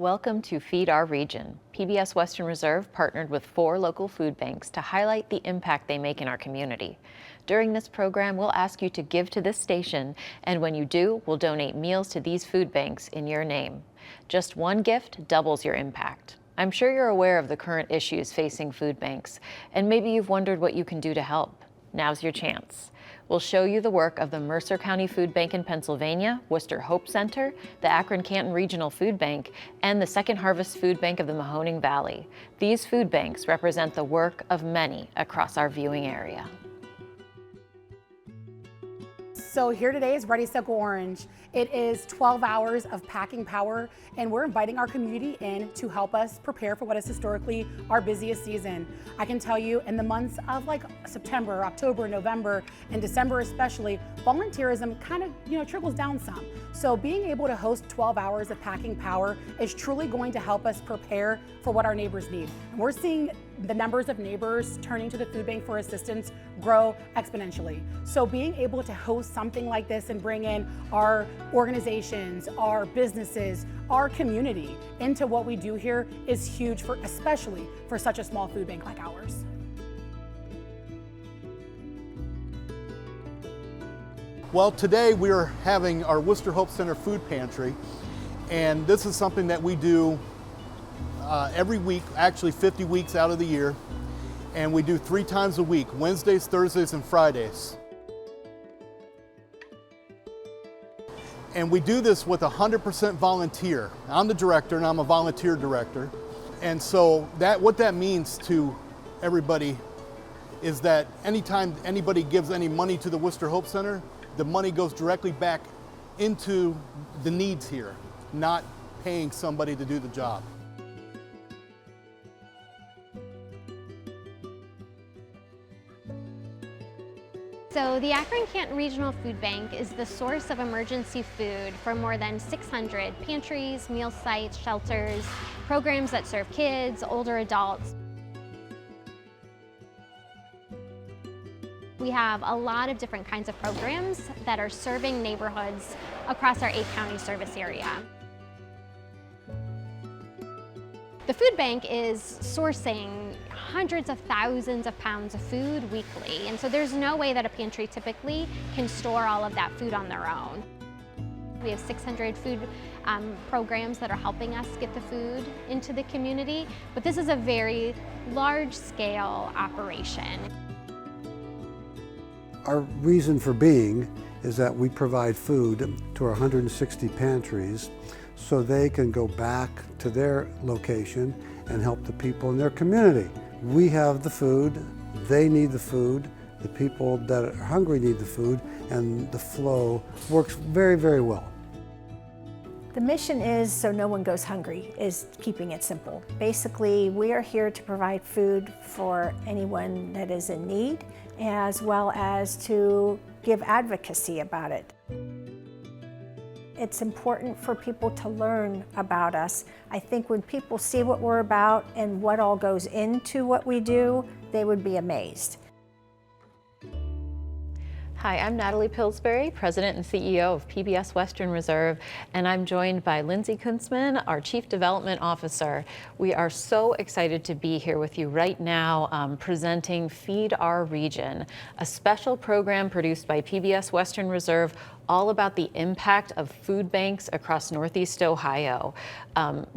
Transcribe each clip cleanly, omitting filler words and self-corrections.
Welcome to Feed Our Region. PBS Western Reserve partnered with 4 local food banks to highlight the impact they make in our community. During this program, we'll ask you to give to this station, and when you do, we'll donate meals to these food banks in your name. Just one gift doubles your impact. I'm sure you're aware of the current issues facing food banks, and maybe you've wondered what you can do to help. Now's your chance. We'll show you the work of the Mercer County Food Bank in Pennsylvania, Worcester Hope Center, the Akron-Canton Regional Food Bank, and the Second Harvest Food Bank of the Mahoning Valley. These food banks represent the work of many across our viewing area. So here today is Ready, Set, Go Orange. It is 12 hours of packing power, and we're inviting our community in to help us prepare for what is historically our busiest season. I can tell you, in the months of like September, October, November, and December especially, volunteerism kind of trickles down some. So being able to host 12 hours of packing power is truly going to help us prepare for what our neighbors need. And we're seeing the numbers of neighbors turning to the food bank for assistance grow exponentially. So being able to host something like this and bring in our organizations, our businesses, our community into what we do here is huge, especially for such a small food bank like ours. Well, today we are having our Worcester Hope Center Food Pantry, and this is something that we do every week, actually 50 weeks out of the year, and we do 3 times a week, Wednesdays, Thursdays, and Fridays. And we do this with 100% volunteer. I'm the director, and I'm a volunteer director. And so what that means to everybody is that anytime anybody gives any money to the Worcester Hope Center, the money goes directly back into the needs here, not paying somebody to do the job. So the Akron-Canton Regional Food Bank is the source of emergency food for more than 600 pantries, meal sites, shelters, programs that serve kids, older adults. We have a lot of different kinds of programs that are serving neighborhoods across our 8-county service area. The food bank is sourcing hundreds of thousands of pounds of food weekly, and so there's no way that a pantry typically can store all of that food on their own. We have 600 food programs that are helping us get the food into the community, but this is a very large-scale operation. Our reason for being is that we provide food to our 160 pantries so they can go back to their location and help the people in their community. We have the food, they need the food, the people that are hungry need the food, and the flow works very, very well. The mission is so no one goes hungry, is keeping it simple. Basically, we are here to provide food for anyone that is in need, as well as to give advocacy about it. It's important for people to learn about us. I think when people see what we're about and what all goes into what we do, they would be amazed. Hi, I'm Natalie Pillsbury, President and CEO of PBS Western Reserve, and I'm joined by Lindsay Kunzman, our Chief Development Officer. We are so excited to be here with you right now presenting Feed Our Region, a special program produced by PBS Western Reserve all about the impact of food banks across Northeast Ohio.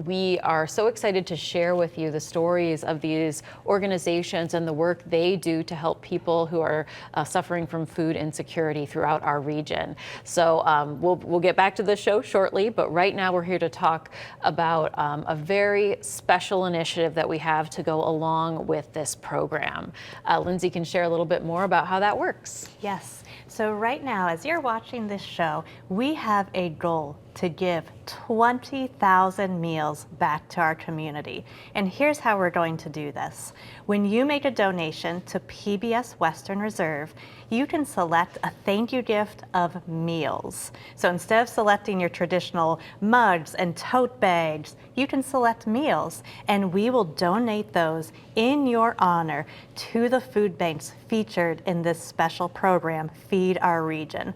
We are so excited to share with you the stories of these organizations and the work they do to help people who are suffering from food insecurity throughout our region. So we'll get back to the show shortly, but right now we're here to talk about a very special initiative that we have to go along with this program. Lindsay can share a little bit more about how that works. Yes. So right now, as you're watching this show, we have a goal to give 20,000 meals back to our community. And here's how we're going to do this. When you make a donation to PBS Western Reserve, you can select a thank you gift of meals. So instead of selecting your traditional mugs and tote bags, you can select meals, and we will donate those in your honor to the food banks featured in this special program, Feed Our Region.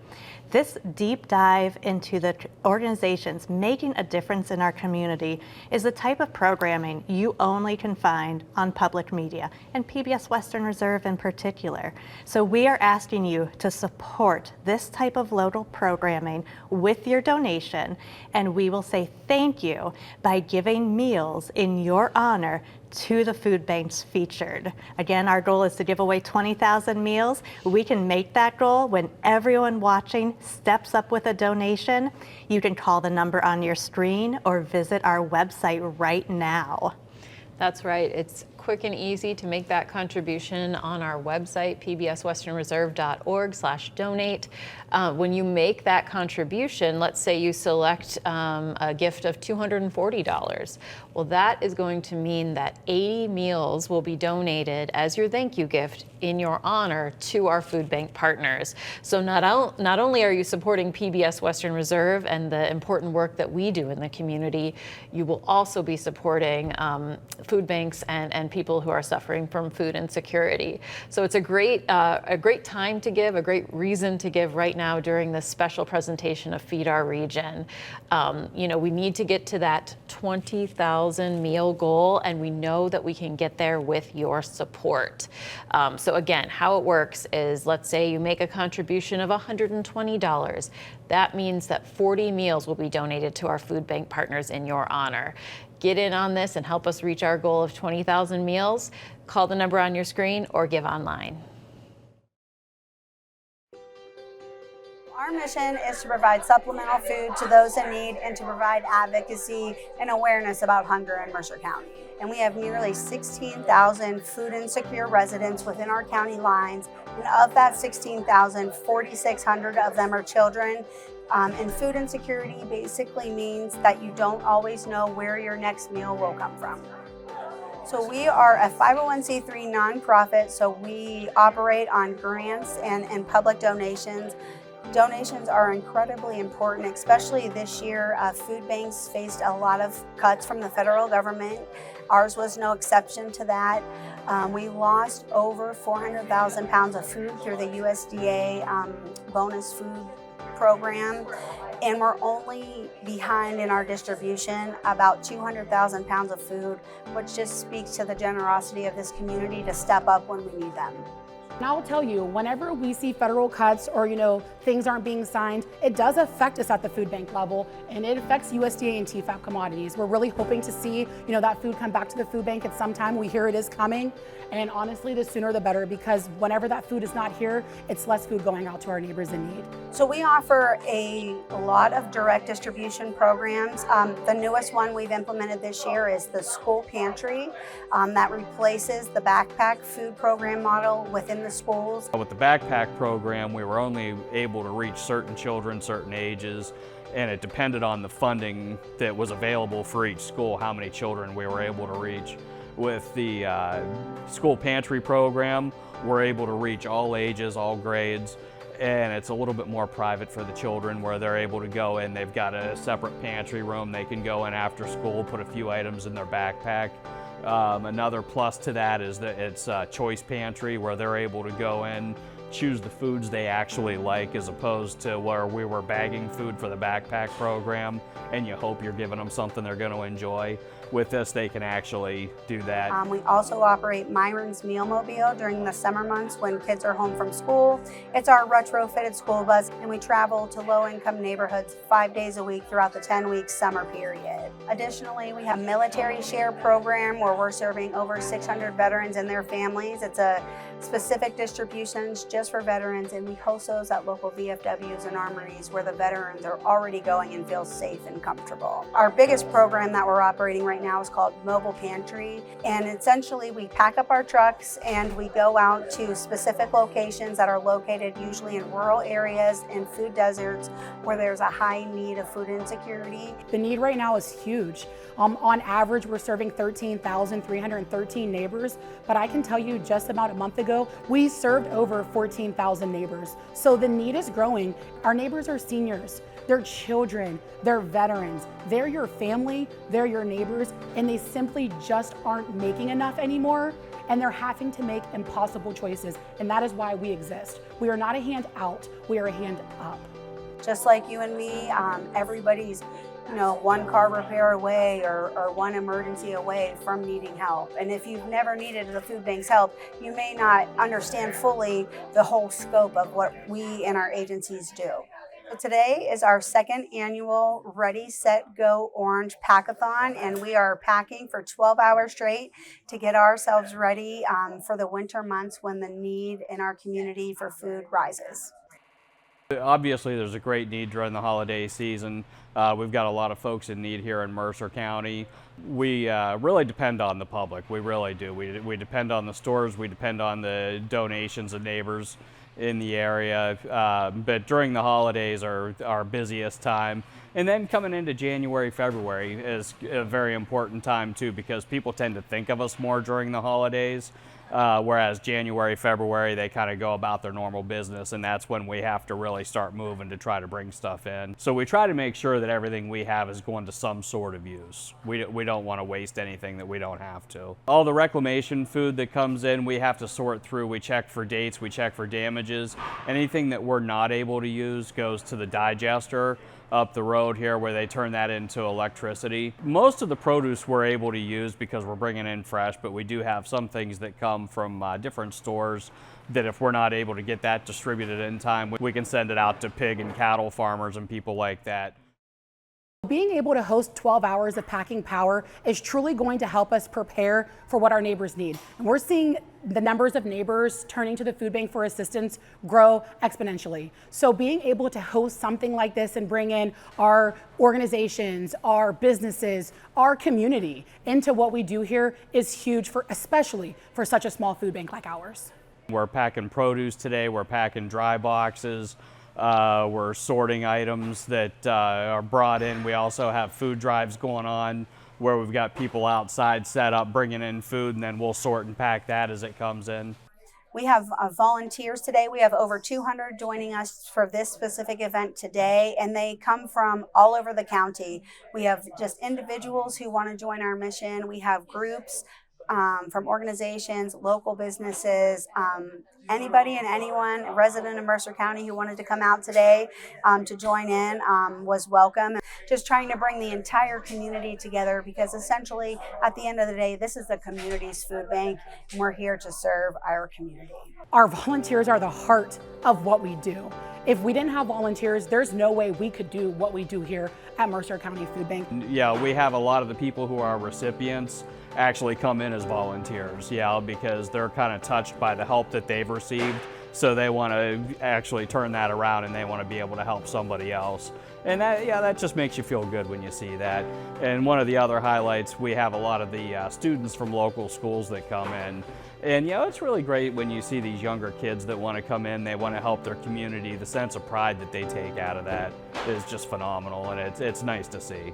This deep dive into the organizations making a difference in our community is the type of programming you only can find on public media, and PBS Western Reserve in particular. So we are asking you to support this type of local programming with your donation, and we will say thank you by giving meals in your honor to the food banks featured. Again, our goal is to give away 20,000 meals. We can make that goal when everyone watching steps up with a donation. You can call the number on your screen or visit our website right now. That's right. It's quick and easy to make that contribution on our website, pbswesternreserve.org/donate. When you make that contribution, let's say you select a gift of $240. Well, that is going to mean that 80 meals will be donated as your thank you gift in your honor to our food bank partners. So not only are you supporting PBS Western Reserve and the important work that we do in the community, you will also be supporting food banks and people who are suffering from food insecurity. So it's a great time to give, a great reason to give right now during this special presentation of Feed Our Region. We need to get to that 20,000 meal goal, and we know that we can get there with your support. So again, how it works is, let's say you make a contribution of $120. That means that 40 meals will be donated to our food bank partners in your honor. Get in on this and help us reach our goal of 20,000 meals. Call the number on your screen or give online. Our mission is to provide supplemental food to those in need and to provide advocacy and awareness about hunger in Mercer County. And we have nearly 16,000 food insecure residents within our county lines. And of that 16,000, 4,600 of them are children. And food insecurity basically means that you don't always know where your next meal will come from. So we are a 501c3 nonprofit, so we operate on grants and public donations. Donations are incredibly important, especially this year. Food banks faced a lot of cuts from the federal government. Ours was no exception to that. We lost over 400,000 pounds of food through the USDA bonus food program, and we're only behind in our distribution about 200,000 pounds of food, which just speaks to the generosity of this community to step up when we need them. And I will tell you, whenever we see federal cuts or things aren't being signed, it does affect us at the food bank level, and it affects USDA and TFAP commodities. We're really hoping to see that food come back to the food bank at some time. We hear it is coming, and honestly, the sooner the better, because whenever that food is not here, it's less food going out to our neighbors in need. So we offer a lot of direct distribution programs. The newest one we've implemented this year is the school pantry that replaces the backpack food program model within the schools. With the backpack program, we were only able to reach certain children, certain ages, and it depended on the funding that was available for each school, how many children we were able to reach. With the school pantry program, we're able to reach all ages, all grades, and it's a little bit more private for the children where they're able to go in. They've got a separate pantry room. They can go in after school, put a few items in their backpack. Another plus to that is that it's a choice pantry where they're able to go in, choose the foods they actually like, as opposed to where we were bagging food for the backpack program and you hope you're giving them something they're going to enjoy. With this, they can actually do that. We also operate Myron's Meal Mobile during the summer months when kids are home from school. It's our retrofitted school bus, and we travel to low-income neighborhoods 5 days a week throughout the 10-week summer period. Additionally, we have Military Share program where we're serving over 600 veterans and their families. It's a specific distributions just for veterans, and we host those at local VFWs and armories where the veterans are already going and feel safe and comfortable. Our biggest program that we're operating right now is called Mobile Pantry, and essentially we pack up our trucks and we go out to specific locations that are located usually in rural areas and food deserts where there's a high need of food insecurity. The need right now is huge. On average, we're serving 13,313 neighbors, but I can tell you just about a month ago, we served over 14,000 neighbors. So the need is growing. Our neighbors are seniors, they're children, they're veterans, they're your family, they're your neighbors, and they simply just aren't making enough anymore, and they're having to make impossible choices, and that is why we exist. We are not a hand out, we are a hand up. Just like you and me, everybody's one car repair away or one emergency away from needing help. And if you've never needed the food bank's help, you may not understand fully the whole scope of what we and our agencies do. So today is our second annual Ready, Set, Go Orange Pack-a-thon, and we are packing for 12 hours straight to get ourselves ready for the winter months when the need in our community for food rises. Obviously, there's a great need during the holiday season. We've got a lot of folks in need here in Mercer County. We really depend on the public. We really do. We depend on the stores. We depend on the donations of neighbors in the area. But during the holidays are our busiest time. And then coming into January, February is a very important time too, because people tend to think of us more during the holidays. Whereas January, February, they kind of go about their normal business, and that's when we have to really start moving to try to bring stuff in. So we try to make sure that everything we have is going to some sort of use. We don't want to waste anything that we don't have to. All the reclamation food that comes in, we have to sort through. We check for dates, we check for damages. Anything that we're not able to use goes to the digester up the road here, where they turn that into electricity. Most of the produce we're able to use because we're bringing in fresh, but we do have some things that come from different stores that if we're not able to get that distributed in time, we can send it out to pig and cattle farmers and people like that. Being able to host 12 hours of packing power is truly going to help us prepare for what our neighbors need. And we're seeing the numbers of neighbors turning to the food bank for assistance grow exponentially. So being able to host something like this and bring in our organizations, our businesses, our community into what we do here is huge, especially for such a small food bank like ours. We're packing produce today, we're packing dry boxes. We're sorting items that are brought in. We also have food drives going on where we've got people outside set up bringing in food, and then we'll sort and pack that as it comes in. We have volunteers today. We have over 200 joining us for this specific event today, and they come from all over the county. We have just individuals who want to join our mission. We have groups from organizations, local businesses, anybody and anyone, a resident of Mercer County who wanted to come out today to join in was welcome. Just trying to bring the entire community together, because essentially at the end of the day, this is the community's food bank, and we're here to serve our community. Our volunteers are the heart of what we do. If we didn't have volunteers, there's no way we could do what we do here at Mercer County Food Bank. Yeah, we have a lot of the people who are recipients actually come in as volunteers, because they're kind of touched by the help that they've received. So they want to actually turn that around, and they want to be able to help somebody else. And that just makes you feel good when you see that. And one of the other highlights, we have a lot of the students from local schools that come in. And it's really great when you see these younger kids that want to come in, they want to help their community. The sense of pride that they take out of that is just phenomenal, and it's nice to see.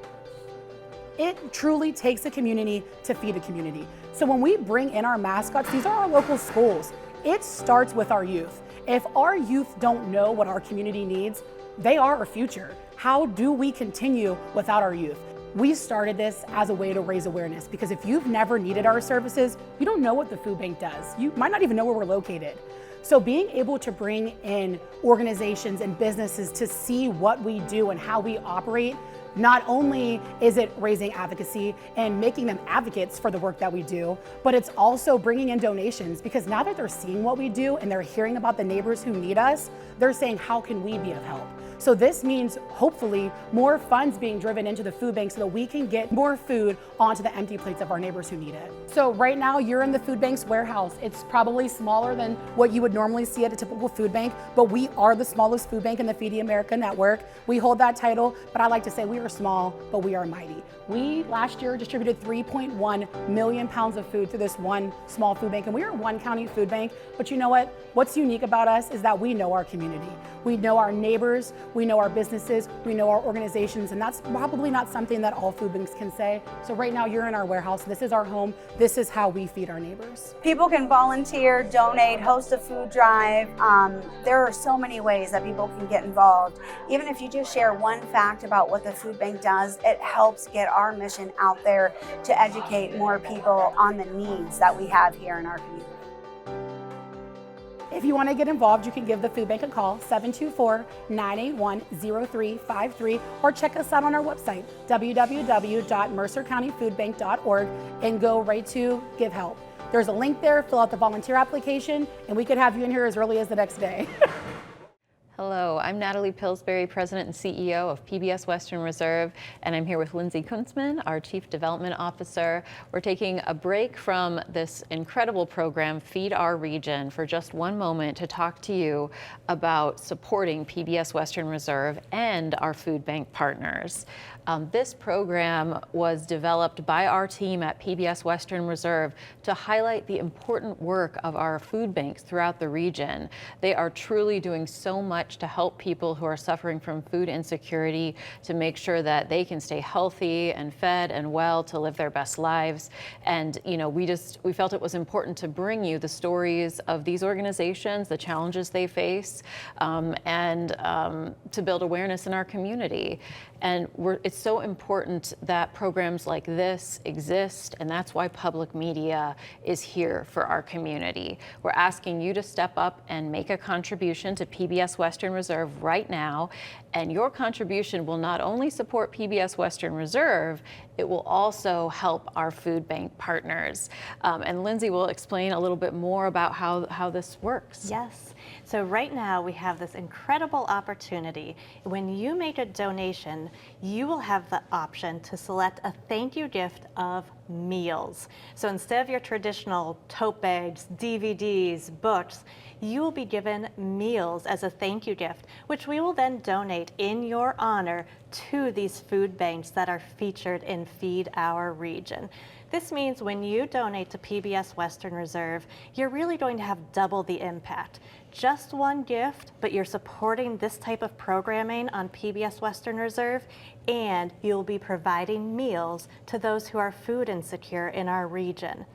It truly takes a community to feed a community. So when we bring in our mascots, these are our local schools. It starts with our youth. If our youth don't know what our community needs, they are our future. How do we continue without our youth? We started this as a way to raise awareness, because if you've never needed our services, you don't know what the food bank does. You might not even know where we're located. So being able to bring in organizations and businesses to see what we do and how we operate, not only is it raising advocacy and making them advocates for the work that we do, but it's also bringing in donations, because now that they're seeing what we do and they're hearing about the neighbors who need us, they're saying, how can we be of help? So this means hopefully more funds being driven into the food bank so that we can get more food onto the empty plates of our neighbors who need it. So right now you're in the food bank's warehouse. It's probably smaller than what you would normally see at a typical food bank, but we are the smallest food bank in the Feeding America network. We hold that title, but I like to say we are small, but we are mighty. We last year distributed 3.1 million pounds of food through this one small food bank, and we are one county food bank. But you know what? What's unique about us is that we know our community. We know our neighbors, we know our businesses, we know our organizations, and that's probably not something that all food banks can say. So right now you're in our warehouse. This is our home. This is how we feed our neighbors. People can volunteer, donate, host a food drive. There are so many ways that people can get involved. Even if you just share one fact about what the food bank does, it helps get our mission out there to educate more people on the needs that we have here in our community. If you want to get involved, you can give the food bank a call, 724-981-0353, or check us out on our website, www.mercercountyfoodbank.org, and go right to Give Help. There's a link there, fill out the volunteer application, and we could have you in here as early as the next day. Hello, I'm Natalie Pillsbury, President and CEO of PBS Western Reserve, and I'm here with Lindsay Kuntzman, our Chief Development Officer. We're taking a break from this incredible program, Feed Our Region, for just one moment to talk to you about supporting PBS Western Reserve and our food bank partners. This program was developed by our team at PBS Western Reserve to highlight the important work of our food banks throughout the region. They are truly doing so much to help people who are suffering from food insecurity, to make sure that they can stay healthy and fed and well to live their best lives. And we felt it was important to bring you the stories of these organizations, the challenges they face, and to build awareness in our community. And it's so important that programs like this exist, and that's why public media is here for our community. We're asking you to step up and make a contribution to PBS Western Reserve right now, and your contribution will not only support PBS Western Reserve, it will also help our food bank partners. And Lindsay will explain a little bit more about how this works. Yes. So right now we have this incredible opportunity. When you make a donation, you will have the option to select a thank you gift of meals. So instead of your traditional tote bags, DVDs, books, you will be given meals as a thank you gift, which we will then donate in your honor to these food banks that are featured in Feed Our Region. This means when you donate to PBS Western Reserve, you're really going to have double the impact. Just one gift, but you're supporting this type of programming on PBS Western Reserve, and you'll be providing meals to those who are food insecure in our region.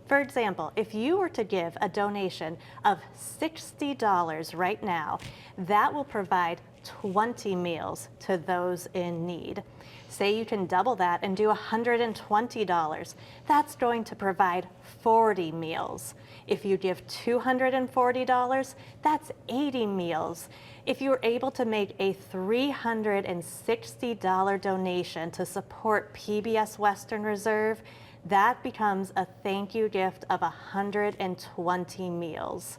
For example, if you were to give a donation of $60 right now, that will provide 20 meals to those in need. Say you can double that and do $120. That's going to provide 40 meals. If you give $240, that's 80 meals. If you're able to make a $360 donation to support PBS Western Reserve, that becomes a thank you gift of 120 meals.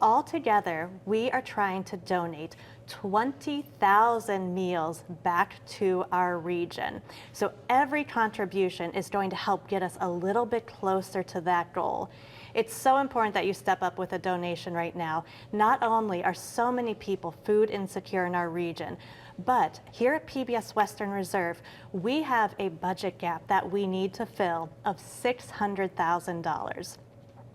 Altogether, we are trying to donate 20,000 meals back to our region. So every contribution is going to help get us a little bit closer to that goal. It's so important that you step up with a donation right now. Not only are so many people food insecure in our region, but here at PBS Western Reserve, we have a budget gap that we need to fill of $600,000.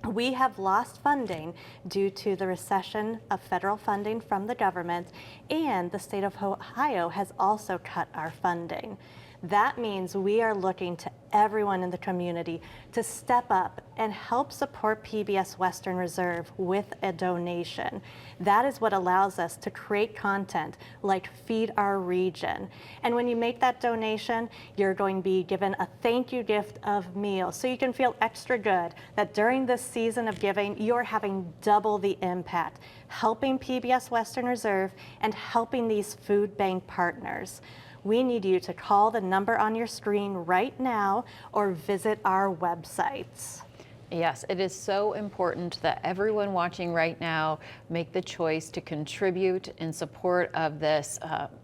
We have lost funding due to the recession of federal funding from the government, and the state of Ohio has also cut our funding. That means we are looking to everyone in the community to step up and help support PBS Western Reserve with a donation. That is what allows us to create content like Feed Our Region. And when you make that donation, you're going to be given a thank you gift of meals. So you can feel extra good that during this season of giving, you're having double the impact, helping PBS Western Reserve and helping these food bank partners. We need you to call the number on your screen right now or visit our websites. Yes, it is so important that everyone watching right now make the choice to contribute in support of this,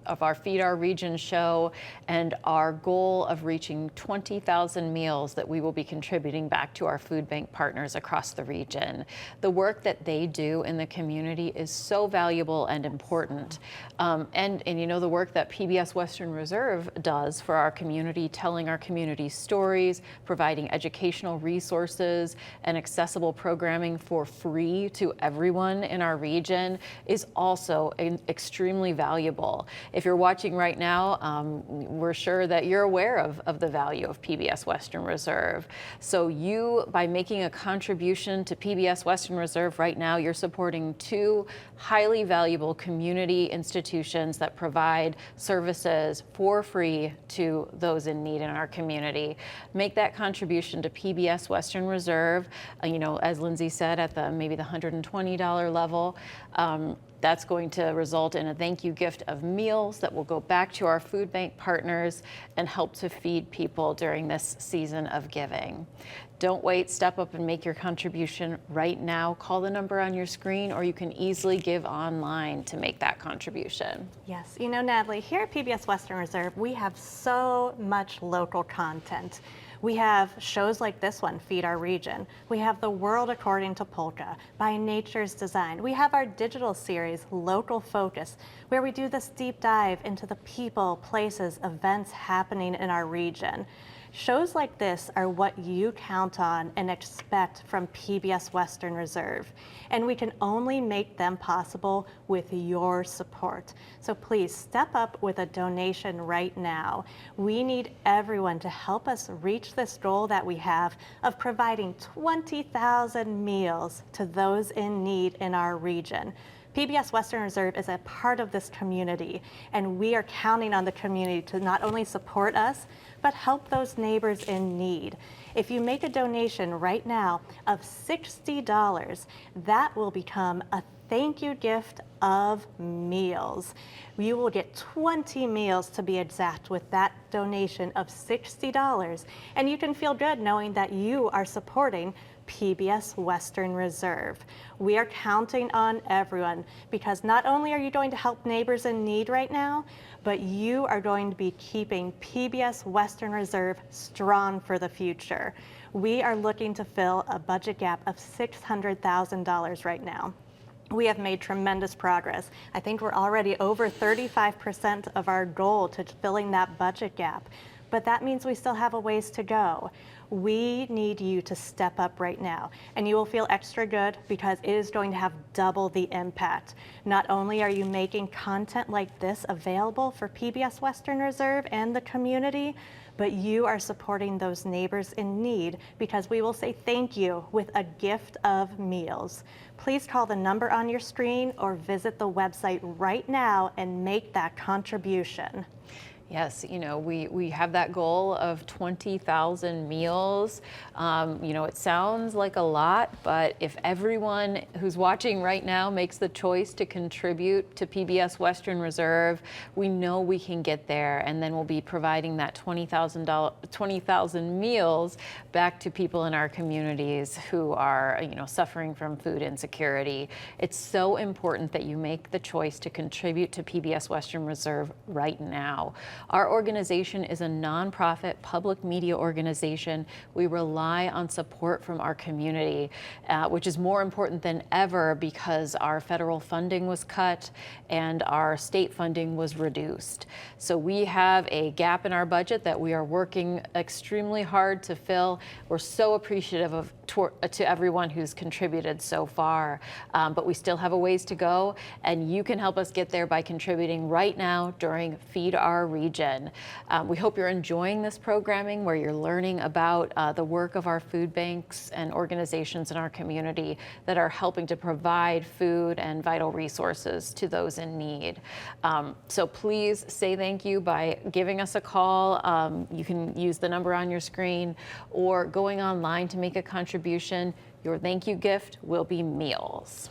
of our Feed Our Region show and our goal of reaching 20,000 meals that we will be contributing back to our food bank partners across the region. The work that they do in the community is so valuable and important. And the work that PBS Western Reserve does for our community, telling our community stories, providing educational resources, and accessible programming for free to everyone in our region is also extremely valuable. If you're watching right now, we're sure that you're aware of the value of PBS Western Reserve. So you, by making a contribution to PBS Western Reserve right now, you're supporting two highly valuable community institutions that provide services for free to those in need in our community. Make that contribution to PBS Western Reserve Reserve, as Lindsay said, at maybe the $120 level. That's going to result in a thank you gift of meals that will go back to our food bank partners and help to feed people during this season of giving. Don't wait, step up and make your contribution right now. Call the number on your screen, or you can easily give online to make that contribution. Yes, Natalie, here at PBS Western Reserve, we have so much local content. We have shows like this one, Feed Our Region. We have The World According to Polka, By Nature's Design. We have our digital series, Local Focus, where we do this deep dive into the people, places, events happening in our region. Shows like this are what you count on and expect from PBS Western Reserve, and we can only make them possible with your support. So please step up with a donation right now. We need everyone to help us reach this goal that we have of providing 20,000 meals to those in need in our region. PBS Western Reserve is a part of this community, and we are counting on the community to not only support us, but help those neighbors in need. If you make a donation right now of $60, that will become a thank you gift of meals. You will get 20 meals to be exact with that donation of $60, and you can feel good knowing that you are supporting PBS Western Reserve. We are counting on everyone, because not only are you going to help neighbors in need right now, but you are going to be keeping PBS Western Reserve strong for the future. We are looking to fill a budget gap of $600,000 right now. We have made tremendous progress. I think we're already over 35% of our goal to filling that budget gap, but that means we still have a ways to go. We need you to step up right now, and you will feel extra good because it is going to have double the impact. Not only are you making content like this available for PBS Western Reserve and the community, but you are supporting those neighbors in need, because we will say thank you with a gift of meals. Please call the number on your screen or visit the website right now and make that contribution. Yes, we have that goal of 20,000 meals. It sounds like a lot, but if everyone who's watching right now makes the choice to contribute to PBS Western Reserve, we know we can get there, and then we'll be providing that 20,000 meals back to people in our communities who are, suffering from food insecurity. It's so important that you make the choice to contribute to PBS Western Reserve right now. Our organization is a nonprofit public media organization. We rely on support from our community, which is more important than ever because our federal funding was cut and our state funding was reduced. So we have a gap in our budget that we are working extremely hard to fill. We're so appreciative to everyone who's contributed so far, but we still have a ways to go, and you can help us get there by contributing right now during Feed Our Region. We hope you're enjoying this programming where you're learning about the work of our food banks and organizations in our community that are helping to provide food and vital resources to those in need. So please say thank you by giving us a call. You can use the number on your screen or going online to make a contribution. Your thank you gift will be meals.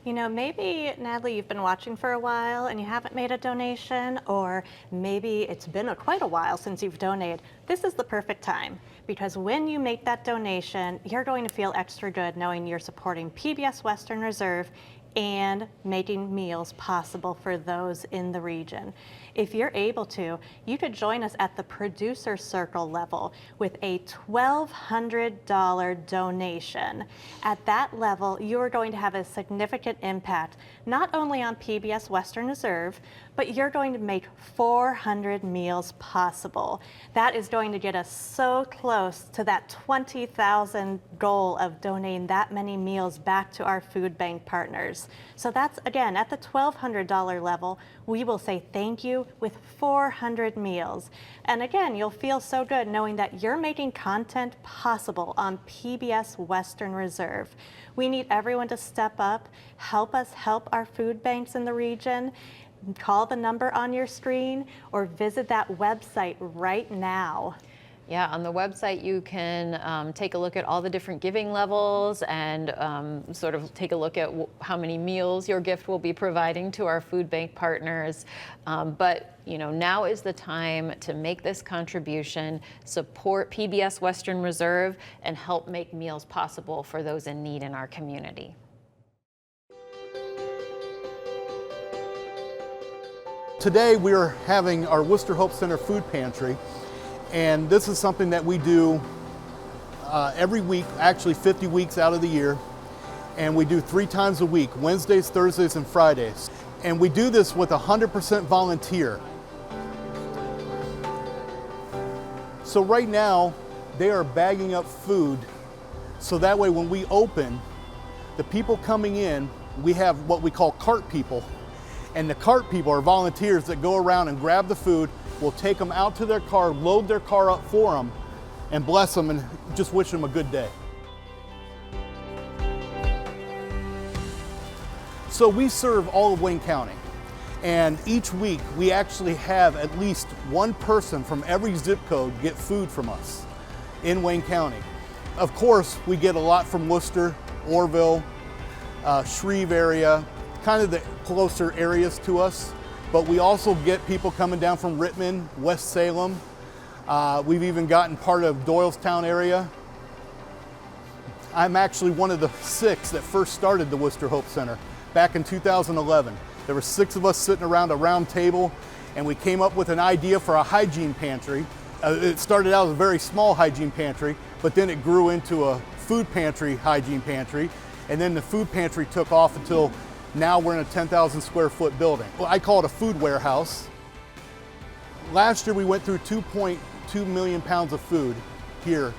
Maybe, Natalie, you've been watching for a while and you haven't made a donation, or maybe it's been quite a while since you've donated. This is the perfect time, because when you make that donation, you're going to feel extra good knowing you're supporting PBS Western Reserve and making meals possible for those in the region. If you're able to, you could join us at the producer circle level with a $1,200 donation. At that level, you are going to have a significant impact, not only on PBS Western Reserve, but you're going to make 400 meals possible. That is going to get us so close to that 20,000 goal of donating that many meals back to our food bank partners. So that's, again, at the $1,200 level, we will say thank you with 400 meals. And again, you'll feel so good knowing that you're making content possible on PBS Western Reserve. We need everyone to step up, help us help our food banks in the region. Call the number on your screen or visit that website right now. Yeah, on the website you can take a look at all the different giving levels and sort of take a look at how many meals your gift will be providing to our food bank partners. But you know, now is the time to make this contribution, support PBS Western Reserve, and help make meals possible for those in need in our community. Today we are having our Worcester Hope Center Food Pantry. And this is something that we do every week, actually 50 weeks out of the year. And we do 3 times a week, Wednesdays, Thursdays, and Fridays. And we do this with 100% volunteer. So right now, they are bagging up food. So that way when we open, the people coming in, we have what we call cart people. And the cart people are volunteers that go around and grab the food. We'll take them out to their car, load their car up for them, and bless them and just wish them a good day. So we serve all of Wayne County. And each week we actually have at least one person from every zip code get food from us in Wayne County. Of course, we get a lot from Worcester, Orville, Shreve area, kind of the closer areas to us. But we also get people coming down from Rittman, West Salem. We've even gotten part of Doylestown area. I'm actually one of the 6 that first started the Worcester Hope Center back in 2011. There were 6 of us sitting around a round table, and we came up with an idea for a hygiene pantry. It started out as a very small hygiene pantry, but then it grew into a food pantry hygiene pantry, and then the food pantry took off until now we're in a 10,000 square foot building. Well, I call it a food warehouse. Last year we went through 2.2 million pounds of food here.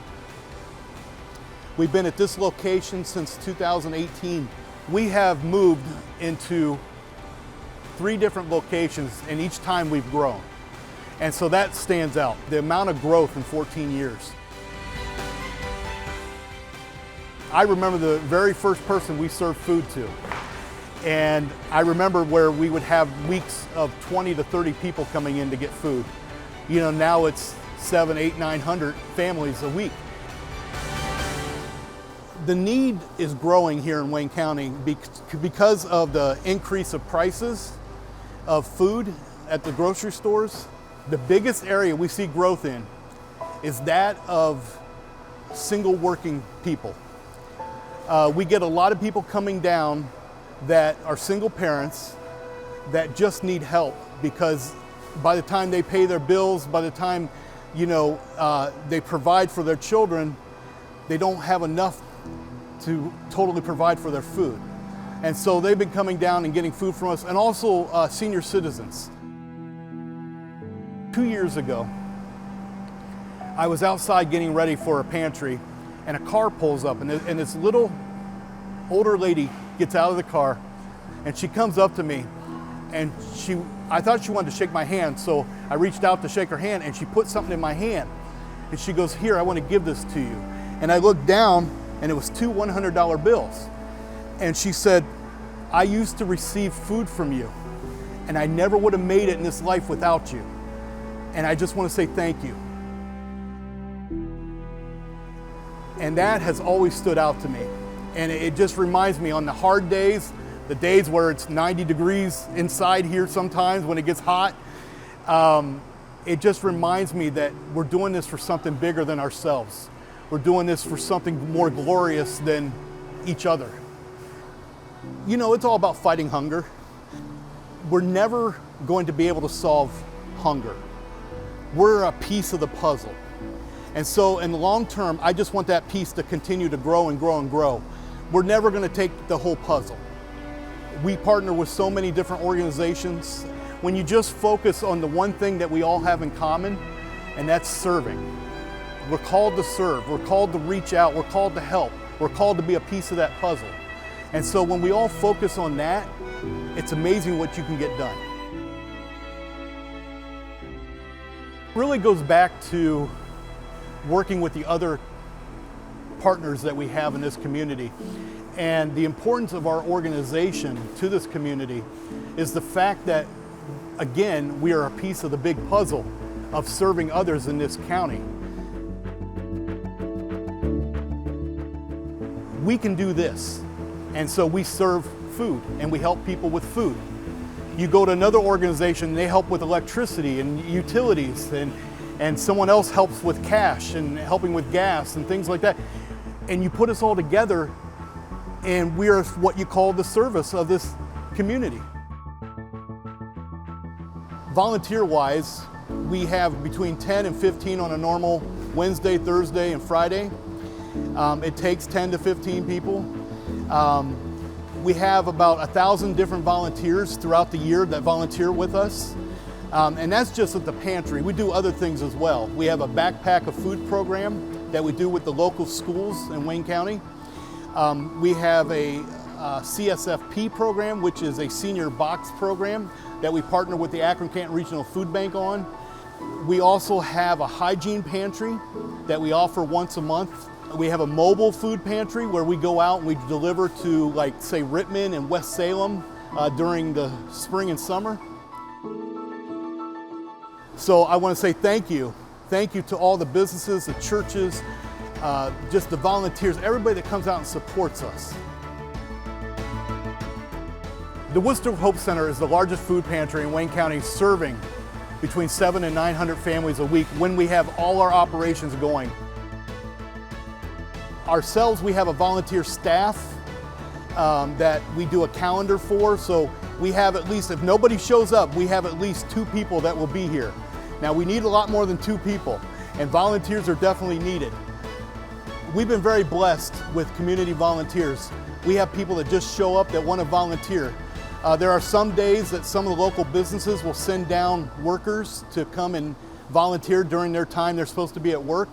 We've been at this location since 2018. We have moved into 3 different locations, and each time we've grown. And so that stands out, the amount of growth in 14 years. I remember the very first person we served food to. And I remember where we would have weeks of 20 to 30 people coming in to get food. You know, now it's 700, 800, 900 families a week. The need is growing here in Wayne County because of the increase of prices of food at the grocery stores. The biggest area we see growth in is that of single working people. We get a lot of people coming down that are single parents that just need help, because by the time they pay their bills, by the time, you know, they provide for their children, they don't have enough to totally provide for their food. And so they've been coming down and getting food from us, and also senior citizens. 2 years ago, I was outside getting ready for a pantry, and a car pulls up, and this little older lady gets out of the car, and she comes up to me, and I thought she wanted to shake my hand, so I reached out to shake her hand, and she put something in my hand, and she goes, "Here, I want to give this to you." And I looked down, and it was 2 $100 bills. And she said, "I used to receive food from you, and I never would have made it in this life without you. And I just want to say thank you." And that has always stood out to me. And it just reminds me on the hard days, the days where it's 90 degrees inside here sometimes when it gets hot, it just reminds me that we're doing this for something bigger than ourselves. We're doing this for something more glorious than each other. You know, it's all about fighting hunger. We're never going to be able to solve hunger. We're a piece of the puzzle. And so in the long term, I just want that piece to continue to grow and grow and grow. We're never going to take the whole puzzle. We partner with so many different organizations. When you just focus on the one thing that we all have in common, and that's serving. We're called to serve. We're called to reach out. We're called to help. We're called to be a piece of that puzzle. And so when we all focus on that, it's amazing what you can get done. It really goes back to working with the other partners that we have in this community. And the importance of our organization to this community is the fact that, again, we are a piece of the big puzzle of serving others in this county. we can do this. And so we serve food and we help people with food. You go to another organization, they help with electricity and utilities, and someone else helps with cash and helping with gas and things like that. And you put us all together, and we are what you call the service of this community. Volunteer-wise, we have between 10 and 15 on a normal Wednesday, Thursday, and Friday. It takes 10 to 15 people. We have about 1,000 different volunteers throughout the year that volunteer with us. And that's just at the pantry. We do other things as well. We have a backpack of food program that we do with the local schools in Wayne County. We have a CSFP program, which is a senior box program that we partner with the Akron-Canton Regional Food Bank on. We also have a hygiene pantry that we offer once a month. We have a mobile food pantry where we go out and we deliver to, like, say, Rittman and West Salem during the spring and summer. So I want to say thank you. Thank you to all the businesses, the churches, just the volunteers, everybody that comes out and supports us. The Worcester Hope Center is the largest food pantry in Wayne County, serving between 700 and 900 families a week when we have all our operations going. Ourselves, we have a volunteer staff that we do a calendar for, so we have at least, if nobody shows up, we have at least 2 people that will be here. Now, we need a lot more than 2 people, and volunteers are definitely needed. We've been very blessed with community volunteers. We have people that just show up that want to volunteer. There are some days that some of the local businesses will send down workers to come and volunteer during their time they're supposed to be at work,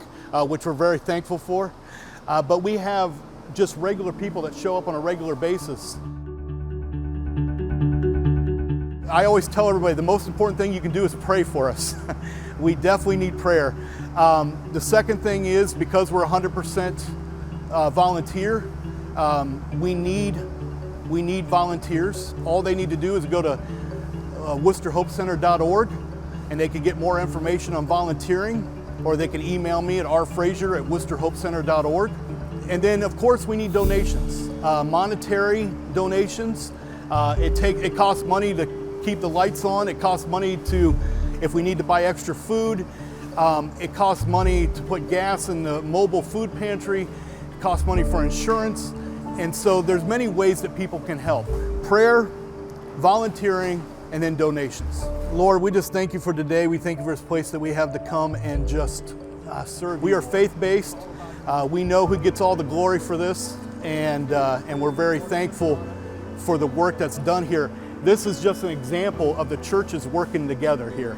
which we're very thankful for. But we have just regular people that show up on a regular basis. I always tell everybody the most important thing you can do is pray for us. We definitely need prayer. The second thing is, because we're 100% volunteer, we need volunteers. All they need to do is go to WorcesterHopeCenter.org, and they can get more information on volunteering, or they can email me at rfrazier@WorcesterHopeCenter.org. And then, of course, we need donations, monetary donations. It costs money to keep the lights on. It costs money if we need to buy extra food. It costs money to put gas in the mobile food pantry. It costs money for insurance. And so there's many ways that people can help. Prayer, volunteering, and then donations. Lord, we just thank you for today. We thank you for this place that we have to come and just serve. We are faith-based. We know who gets all the glory for this, and we're very thankful for the work that's done here. This is just an example of the churches working together here.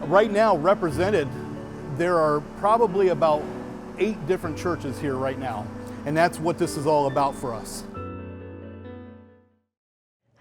Right now, represented, there are probably about 8 different churches here right now, and that's what this is all about for us.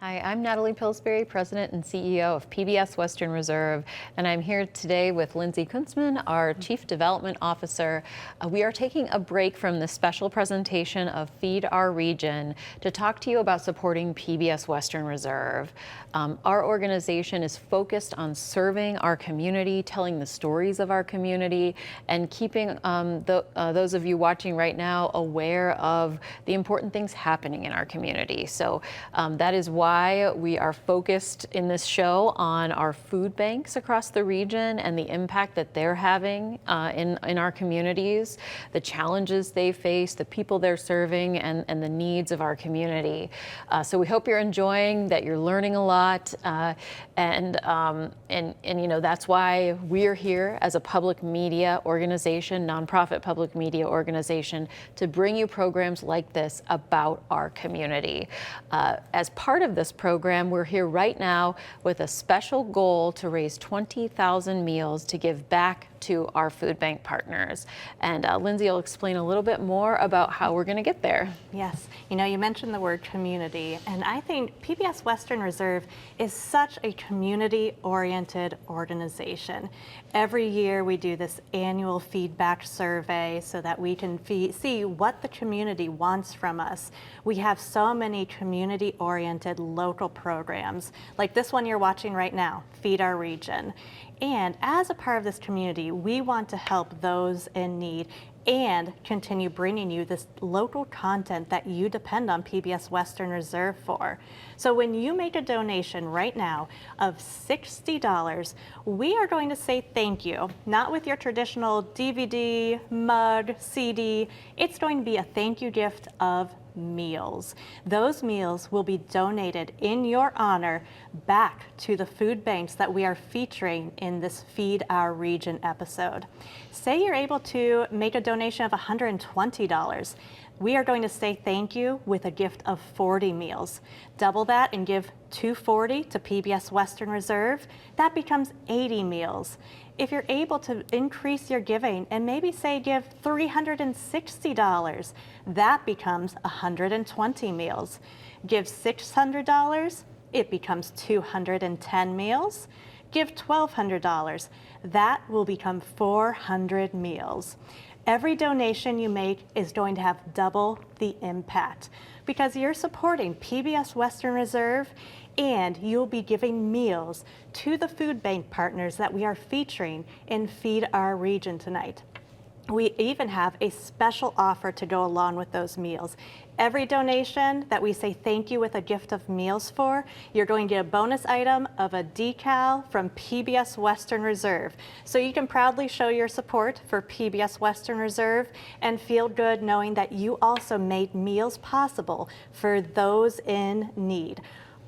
Hi, I'm Natalie Pillsbury, President and CEO of PBS Western Reserve, and I'm here today with Lindsay Kuntzman, our Chief Development Officer. We are taking a break from the special presentation of Feed Our Region to talk to you about supporting PBS Western Reserve. Our organization is focused on serving our community, telling the stories of our community, and keeping those of you watching right now aware of the important things happening in our community. So that is why we are focused in this show on our food banks across the region and the impact that they're having in our communities, the challenges they face, the people they're serving, and the needs of our community. So we hope you're enjoying, that you're learning a lot, and you know, that's why we're here as a public media organization, nonprofit public media organization, to bring you programs like this about our community. As part of this program, we're here right now with a special goal to raise 20,000 meals to give back to our food bank partners. And Lindsay will explain a little bit more about how we're going to get there. Yes, you know, you mentioned the word community, and I think PBS Western Reserve is such a community-oriented organization. Every year we do this annual feedback survey so that we can see what the community wants from us. We have so many community-oriented local programs, like this one you're watching right now, Feed Our Region. And as a part of this community, we want to help those in need and continue bringing you this local content that you depend on PBS Western Reserve for. So when you make a donation right now of $60, we are going to say thank you, not with your traditional DVD, mug, CD. It's going to be a thank you gift of meals. Those meals will be donated in your honor back to the food banks that we are featuring in this Feed Our Region episode. Say you're able to make a donation of $120. We are going to say thank you with a gift of 40 meals. Double that and give $240 to PBS Western Reserve. That becomes 80 meals. If you're able to increase your giving and maybe say give $360, that becomes 120 meals. Give $600, it becomes 210 meals. Give $1,200, that will become 400 meals. Every donation you make is going to have double the impact because you're supporting PBS Western Reserve and you'll be giving meals to the food bank partners that we are featuring in Feed Our Region tonight. We even have a special offer to go along with those meals. Every donation that we say thank you with a gift of meals for, you're going to get a bonus item of a decal from PBS Western Reserve. So you can proudly show your support for PBS Western Reserve and feel good knowing that you also made meals possible for those in need.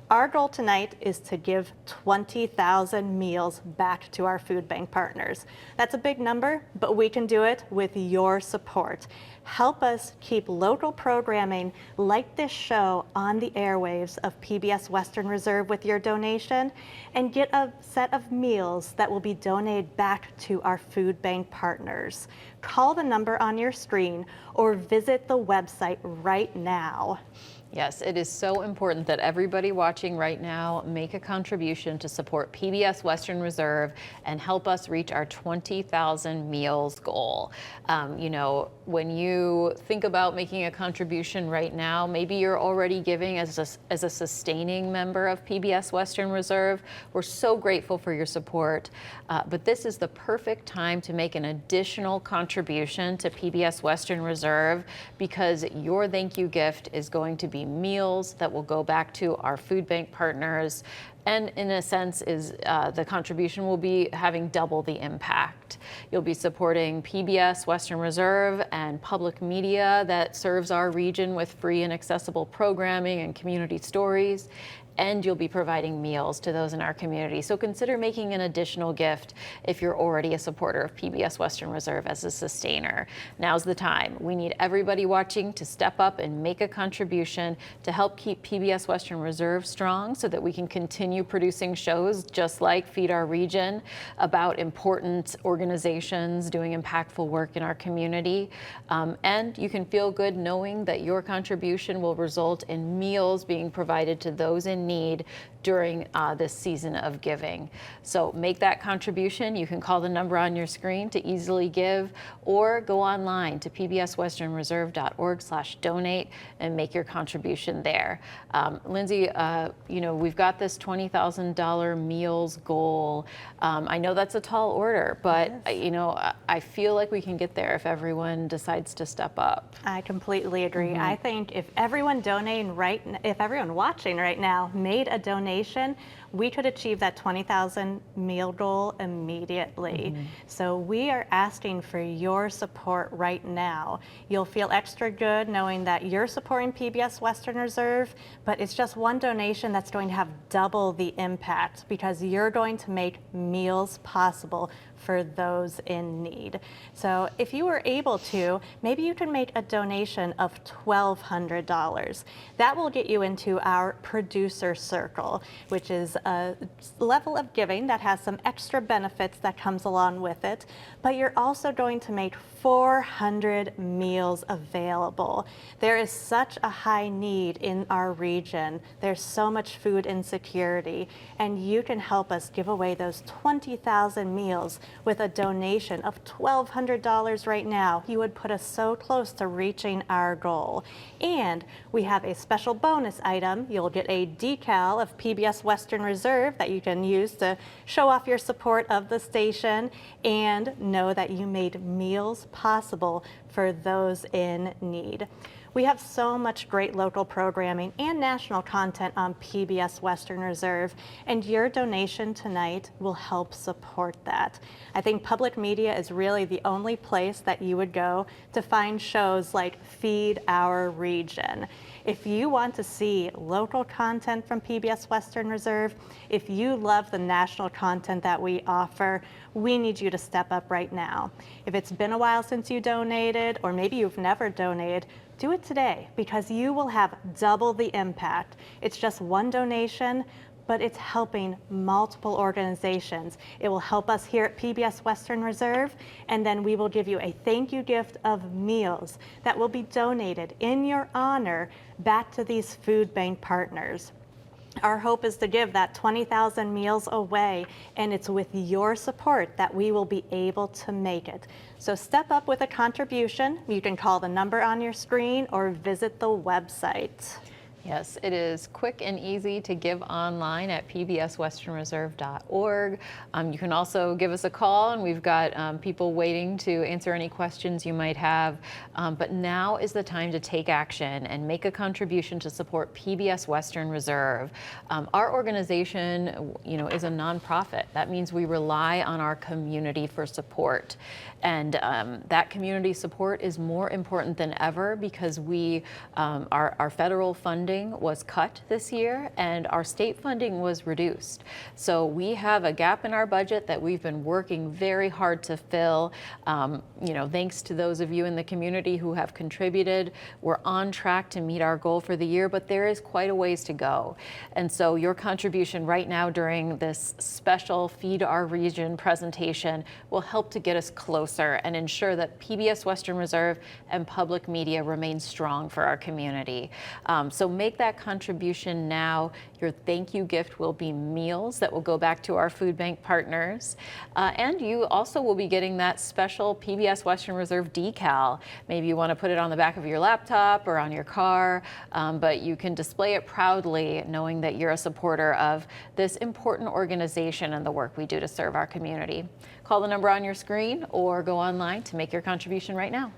Our goal tonight is to give 20,000 meals back to our food bank partners. That's a big number, but we can do it with your support. Help us keep local programming like this show on the airwaves of PBS Western Reserve with your donation and get a set of meals that will be donated back to our food bank partners. Call the number on your screen or visit the website right now. Yes, it is so important that everybody watching right now make a contribution to support PBS Western Reserve and help us reach our 20,000 meals goal. You know, when you think about making a contribution right now, maybe you're already giving as a sustaining member of PBS Western Reserve. We're so grateful for your support, but this is the perfect time to make an additional contribution to PBS Western Reserve because your thank you gift is going to be meals that will go back to our food bank partners, and in a sense is the contribution will be having double the impact. You'll be supporting PBS Western Reserve and public media that serves our region with free and accessible programming and community stories, and you'll be providing meals to those in our community. So consider making an additional gift if you're already a supporter of PBS Western Reserve as a sustainer. Now's the time. We need everybody watching to step up and make a contribution to help keep PBS Western Reserve strong so that we can continue producing shows just like Feed Our Region about important organizations doing impactful work in our community. And you can feel good knowing that your contribution will result in meals being provided to those in need during this season of giving. So make that contribution. You can call the number on your screen to easily give or go online to pbswesternreserve.org/donate and make your contribution there. Lindsay, you know, we've got this $20,000 meals goal. I know that's a tall order, but you know, I feel like we can get there if everyone decides to step up. I completely agree. I think if everyone if everyone watching right now made a donation, we could achieve that 20,000 meal goal immediately. So we are asking for your support right now. You'll feel extra good knowing that you're supporting PBS Western Reserve, but it's just one donation that's going to have double the impact because you're going to make meals possible for those in need. So if you were able to, maybe you can make a donation of $1,200. That will get you into our producer circle, which is a level of giving that has some extra benefits that comes along with it, but you're also going to make 400 meals available. There is such a high need in our region. There's so much food insecurity, and you can help us give away those 20,000 meals with a donation of $1,200 right now. You would put us so close to reaching our goal. And we have a special bonus item. You'll get a decal of PBS Western Reserve that you can use to show off your support of the station and know that you made meals possible for those in need. We have so much great local programming and national content on PBS Western Reserve, and your donation tonight will help support that. I think public media is really the only place that you would go to find shows like Feed Our Region. If you want to see local content from PBS Western Reserve, if you love the national content that we offer, we need you to step up right now. If it's been a while since you donated, or maybe you've never donated, do it today, because you will have double the impact. It's just one donation, but it's helping multiple organizations. It will help us here at PBS Western Reserve, and then we will give you a thank you gift of meals that will be donated in your honor back to these food bank partners. Our hope is to give that 20,000 meals away, and it's with your support that we will be able to make it. So step up with a contribution. You can call the number on your screen or visit the website. Yes, it is quick and easy to give online at pbswesternreserve.org. You can also give us a call, and we've got people waiting to answer any questions you might have. But now is the time to take action and make a contribution to support PBS Western Reserve. Our organization, is a nonprofit. That means we rely on our community for support. And that community support is more important than ever because our federal funding was cut this year and our state funding was reduced. So we have a gap in our budget that we've been working very hard to fill. Thanks to those of you in the community who have contributed. We're on track to meet our goal for the year, but there is quite a ways to go. And so your contribution right now during this special Feed Our Region presentation will help to get us closer and ensure that PBS Western Reserve and public media remain strong for our community. So make that contribution now. Your thank you gift will be meals that will go back to our food bank partners. And you also will be getting that special PBS Western Reserve decal. Maybe you want to put it on the back of your laptop or on your car, but you can display it proudly knowing that you're a supporter of this important organization and the work we do to serve our community. Call the number on your screen or go online to make your contribution right now.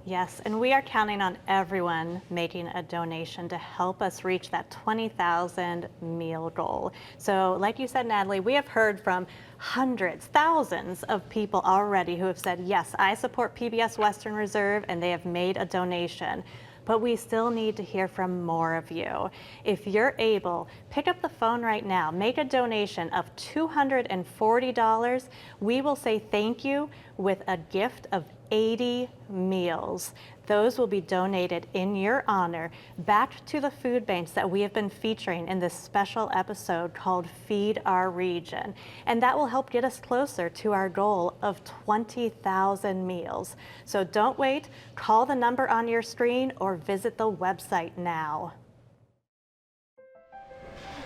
Yes, and we are counting on everyone making a donation to help us reach that 20,000 meal goal. So like you said, Natalie, we have heard from hundreds, thousands of people already who have said, yes, I support PBS Western Reserve, and they have made a donation. But we still need to hear from more of you. If you're able, pick up the phone right now, make a donation of $240. We will say thank you with a gift of 80 meals. Those will be donated in your honor back to the food banks that we have been featuring in this special episode called Feed Our Region. And that will help get us closer to our goal of 20,000 meals. So don't wait, call the number on your screen or visit the website now.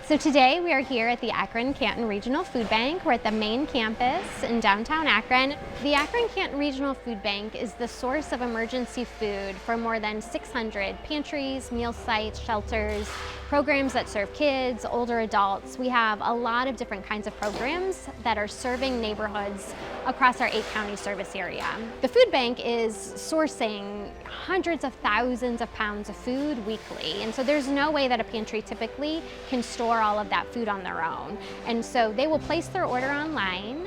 So today we are here at the Akron-Canton Regional Food Bank. We're at the main campus in downtown Akron. The Akron-Canton Regional Food Bank is the source of emergency food for more than 600 pantries, meal sites, shelters, programs that serve kids, older adults. We have a lot of different kinds of programs that are serving neighborhoods across our 8-county service area. The food bank is sourcing hundreds of thousands of pounds of food weekly, and so there's no way that a pantry typically can store all of that food on their own. And so they will place their order online.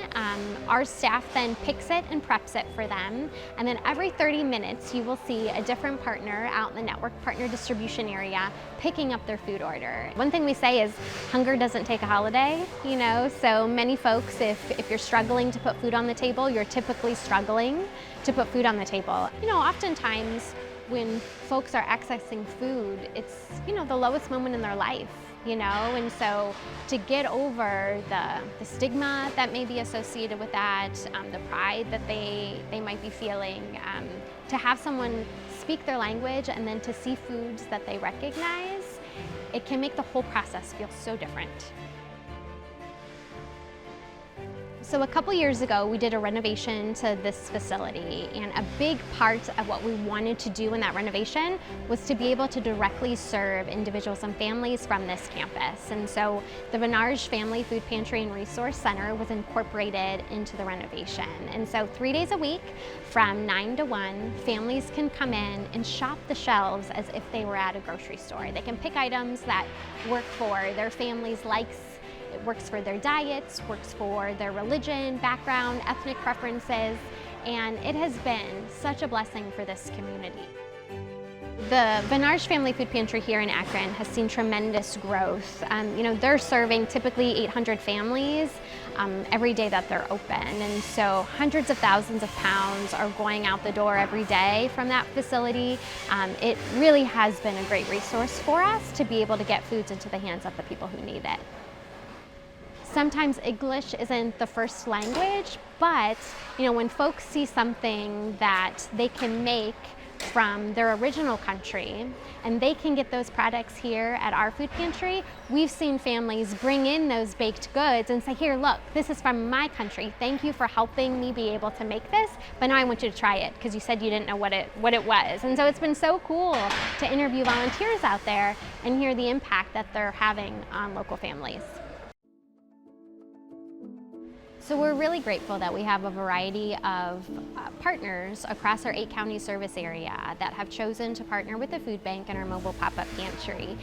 Our staff then picks it and preps it for them, and then every 30 minutes you will see a different partner out in the network partner distribution area picking up their food order. One thing we say is hunger doesn't take a holiday, so many folks, if you're struggling to put food on the table, you're typically struggling to put food on the table. Oftentimes when folks are accessing food, it's, the lowest moment in their life, and so to get over the stigma that may be associated with that, the pride that they might be feeling, to have someone speak their language and then to see foods that they recognize, it can make the whole process feel so different. So a couple years ago, we did a renovation to this facility, and a big part of what we wanted to do in that renovation was to be able to directly serve individuals and families from this campus. And so the Venarge Family Food Pantry and Resource Center was incorporated into the renovation. And so 3 days a week from 9 to 1, families can come in and shop the shelves as if they were at a grocery store. They can pick items that work for their family's likes. It works for their diets, works for their religion, background, ethnic preferences, and it has been such a blessing for this community. The Venarge Family Food Pantry here in Akron has seen tremendous growth. They're serving typically 800 families every day that they're open, and so hundreds of thousands of pounds are going out the door every day from that facility. It really has been a great resource for us to be able to get foods into the hands of the people who need it. Sometimes English isn't the first language, but when folks see something that they can make from their original country and they can get those products here at our food pantry, we've seen families bring in those baked goods and say, here, look, this is from my country. Thank you for helping me be able to make this, but now I want you to try it because you said you didn't know what it was. And so it's been so cool to interview volunteers out there and hear the impact that they're having on local families. So we're really grateful that we have a variety of partners across our 8-county service area that have chosen to partner with the food bank and our mobile pop-up pantry.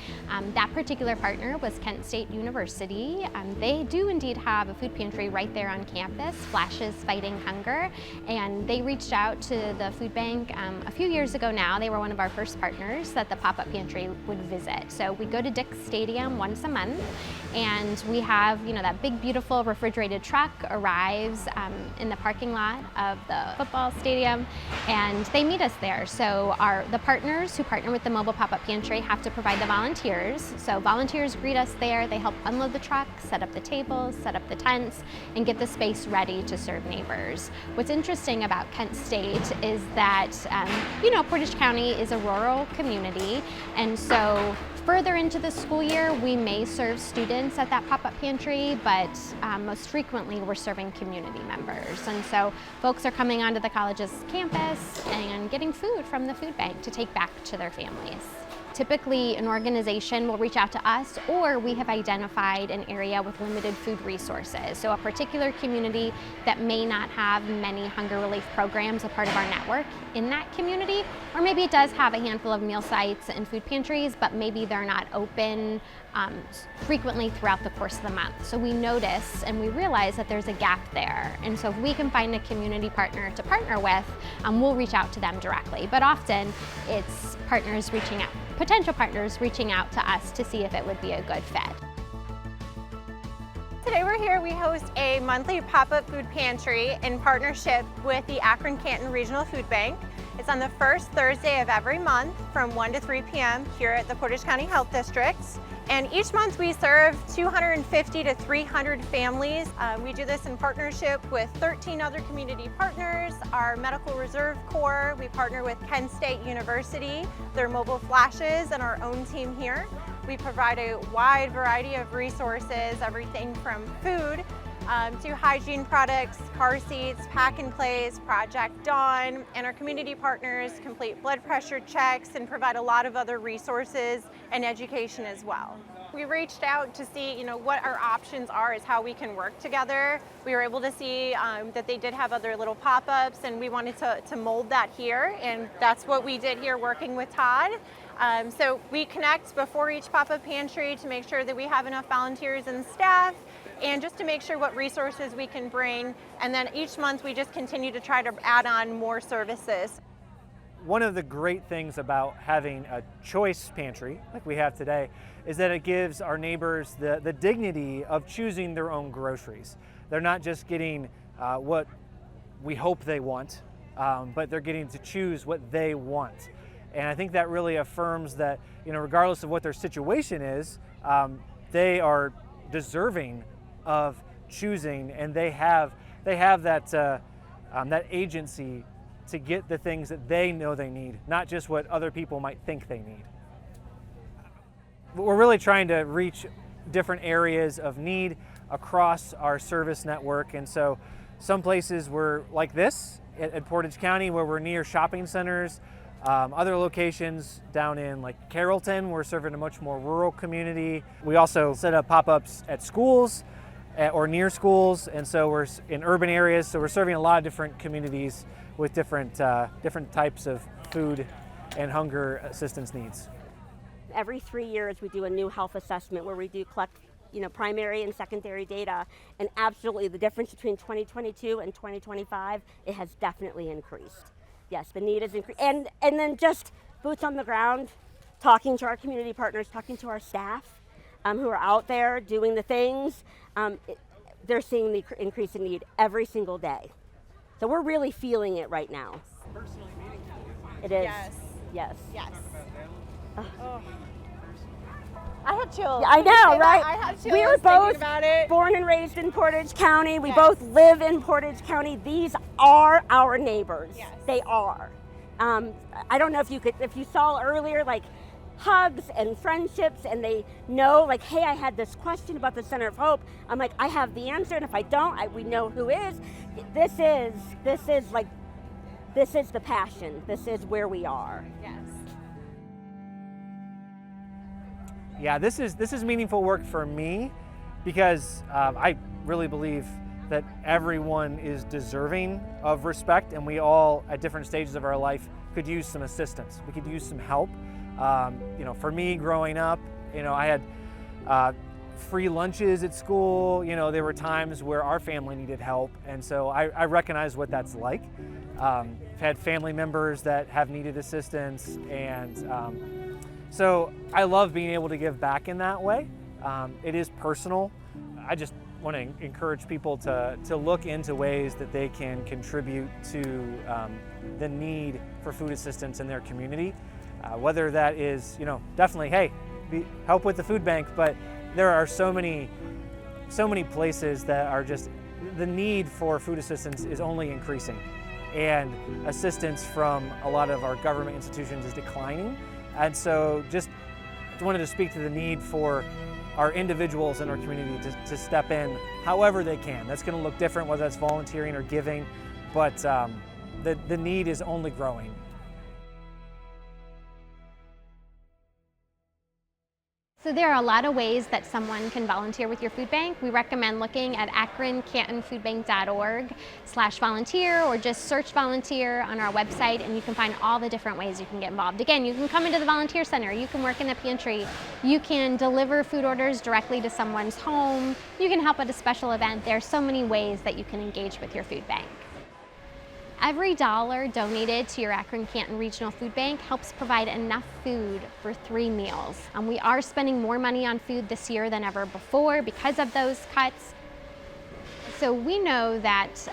That particular partner was Kent State University. They do indeed have a food pantry right there on campus, Flashes Fighting Hunger, and they reached out to the food bank a few years ago now. They were one of our first partners that the pop-up pantry would visit. So we go to Dick's Stadium once a month, and we have that big, beautiful refrigerated truck arrives in the parking lot of the football stadium, and they meet us there. So the partners who partner with the mobile pop-up pantry have to provide the volunteers. So volunteers greet us there. They help unload the truck, set up the tables, set up the tents, and get the space ready to serve neighbors. What's interesting about Kent State is that Portage County is a rural community, and so further into the school year, we may serve students at that pop-up pantry, but most frequently we're serving community members. And so folks are coming onto the college's campus and getting food from the food bank to take back to their families. Typically, an organization will reach out to us, or we have identified an area with limited food resources. So a particular community that may not have many hunger relief programs a part of our network in that community, or maybe it does have a handful of meal sites and food pantries, but maybe they're not open frequently throughout the course of the month. So we notice and we realize that there's a gap there. And so if we can find a community partner to partner with, we'll reach out to them directly. But often it's potential partners reaching out to us to see if it would be a good fit. Today we're here, we host a monthly pop-up food pantry in partnership with the Akron-Canton Regional Food Bank. It's on the first Thursday of every month from 1 to 3 p.m. here at the Portage County Health District. And each month we serve 250 to 300 families. We do this in partnership with 13 other community partners, our Medical Reserve Corps. We partner with Kent State University, their mobile flashes, and our own team here. We provide a wide variety of resources, everything from food to hygiene products, car seats, pack and plays, Project Dawn, and our community partners complete blood pressure checks and provide a lot of other resources and education as well. We reached out to see, what our options are as how we can work together. We were able to see that they did have other little pop-ups, and we wanted to mold that here, and that's what we did here working with Todd. So we connect before each pop-up pantry to make sure that we have enough volunteers and staff, and just to make sure what resources we can bring. And then each month we just continue to try to add on more services. One of the great things about having a choice pantry like we have today is that it gives our neighbors the dignity of choosing their own groceries. They're not just getting what we hope they want, but they're getting to choose what they want. And I think that really affirms that, regardless of what their situation is, they are deserving of choosing, and they have that agency to get the things that they know they need, not just what other people might think they need. We're really trying to reach different areas of need. across our service network. And so some places we're like this at Portage County, where we're near shopping centers. Other locations down in like Carrollton, we're serving a much more rural community. We also set up pop-ups at schools or near schools, and so we're in urban areas, so we're serving a lot of different communities with different types of food and hunger assistance needs. Every 3 years we do a new health assessment where we do collect primary and secondary data, and absolutely the difference between 2022 and 2025, it has definitely increased. Yes, the need is increased, and then just boots on the ground, talking to our community partners, talking to our staff who are out there doing the things, they're seeing the increase in need every single day. So we're really feeling it right now. Personally meaningful. It is. Yes. Yes. Yes. Oh. I have chills. Yeah, I know, right? I have chills we were thinking both about it. born and raised in Portage County. We Yes. both live in Portage County. These are our neighbors. Yes. They are. I don't know if you saw earlier, like hugs and friendships, and they know, like, hey, I had this question about the Center of Hope. I'm like, I have the answer, and if I don't, we know who is. This is the passion. This is where we are. Yes. Yeah, this is meaningful work for me because I really believe that everyone is deserving of respect, and we all at different stages of our life could use some assistance. We could use some help. For me growing up, I had free lunches at school. There were times where our family needed help, and so I recognize what that's like. I've had family members that have needed assistance, and so I love being able to give back in that way. It is personal. I just want to encourage people to look into ways that they can contribute to the need for food assistance in their community. Whether that is, definitely, hey, help with the food bank, but there are so many places that are just, the need for food assistance is only increasing, and assistance from a lot of our government institutions is declining. And so just wanted to speak to the need for our individuals in our community to step in however they can. That's going to look different, whether that's volunteering or giving, but the need is only growing. So there are a lot of ways that someone can volunteer with your food bank. We recommend looking at akroncantonfoodbank.org/volunteer, or just search volunteer on our website, and you can find all the different ways you can get involved. Again, you can come into the volunteer center, you can work in the pantry, you can deliver food orders directly to someone's home, you can help at a special event. There are so many ways that you can engage with your food bank. Every dollar donated to your Akron-Canton Regional Food Bank helps provide enough food for 3 meals. We are spending more money on food this year than ever before because of those cuts. So we know that,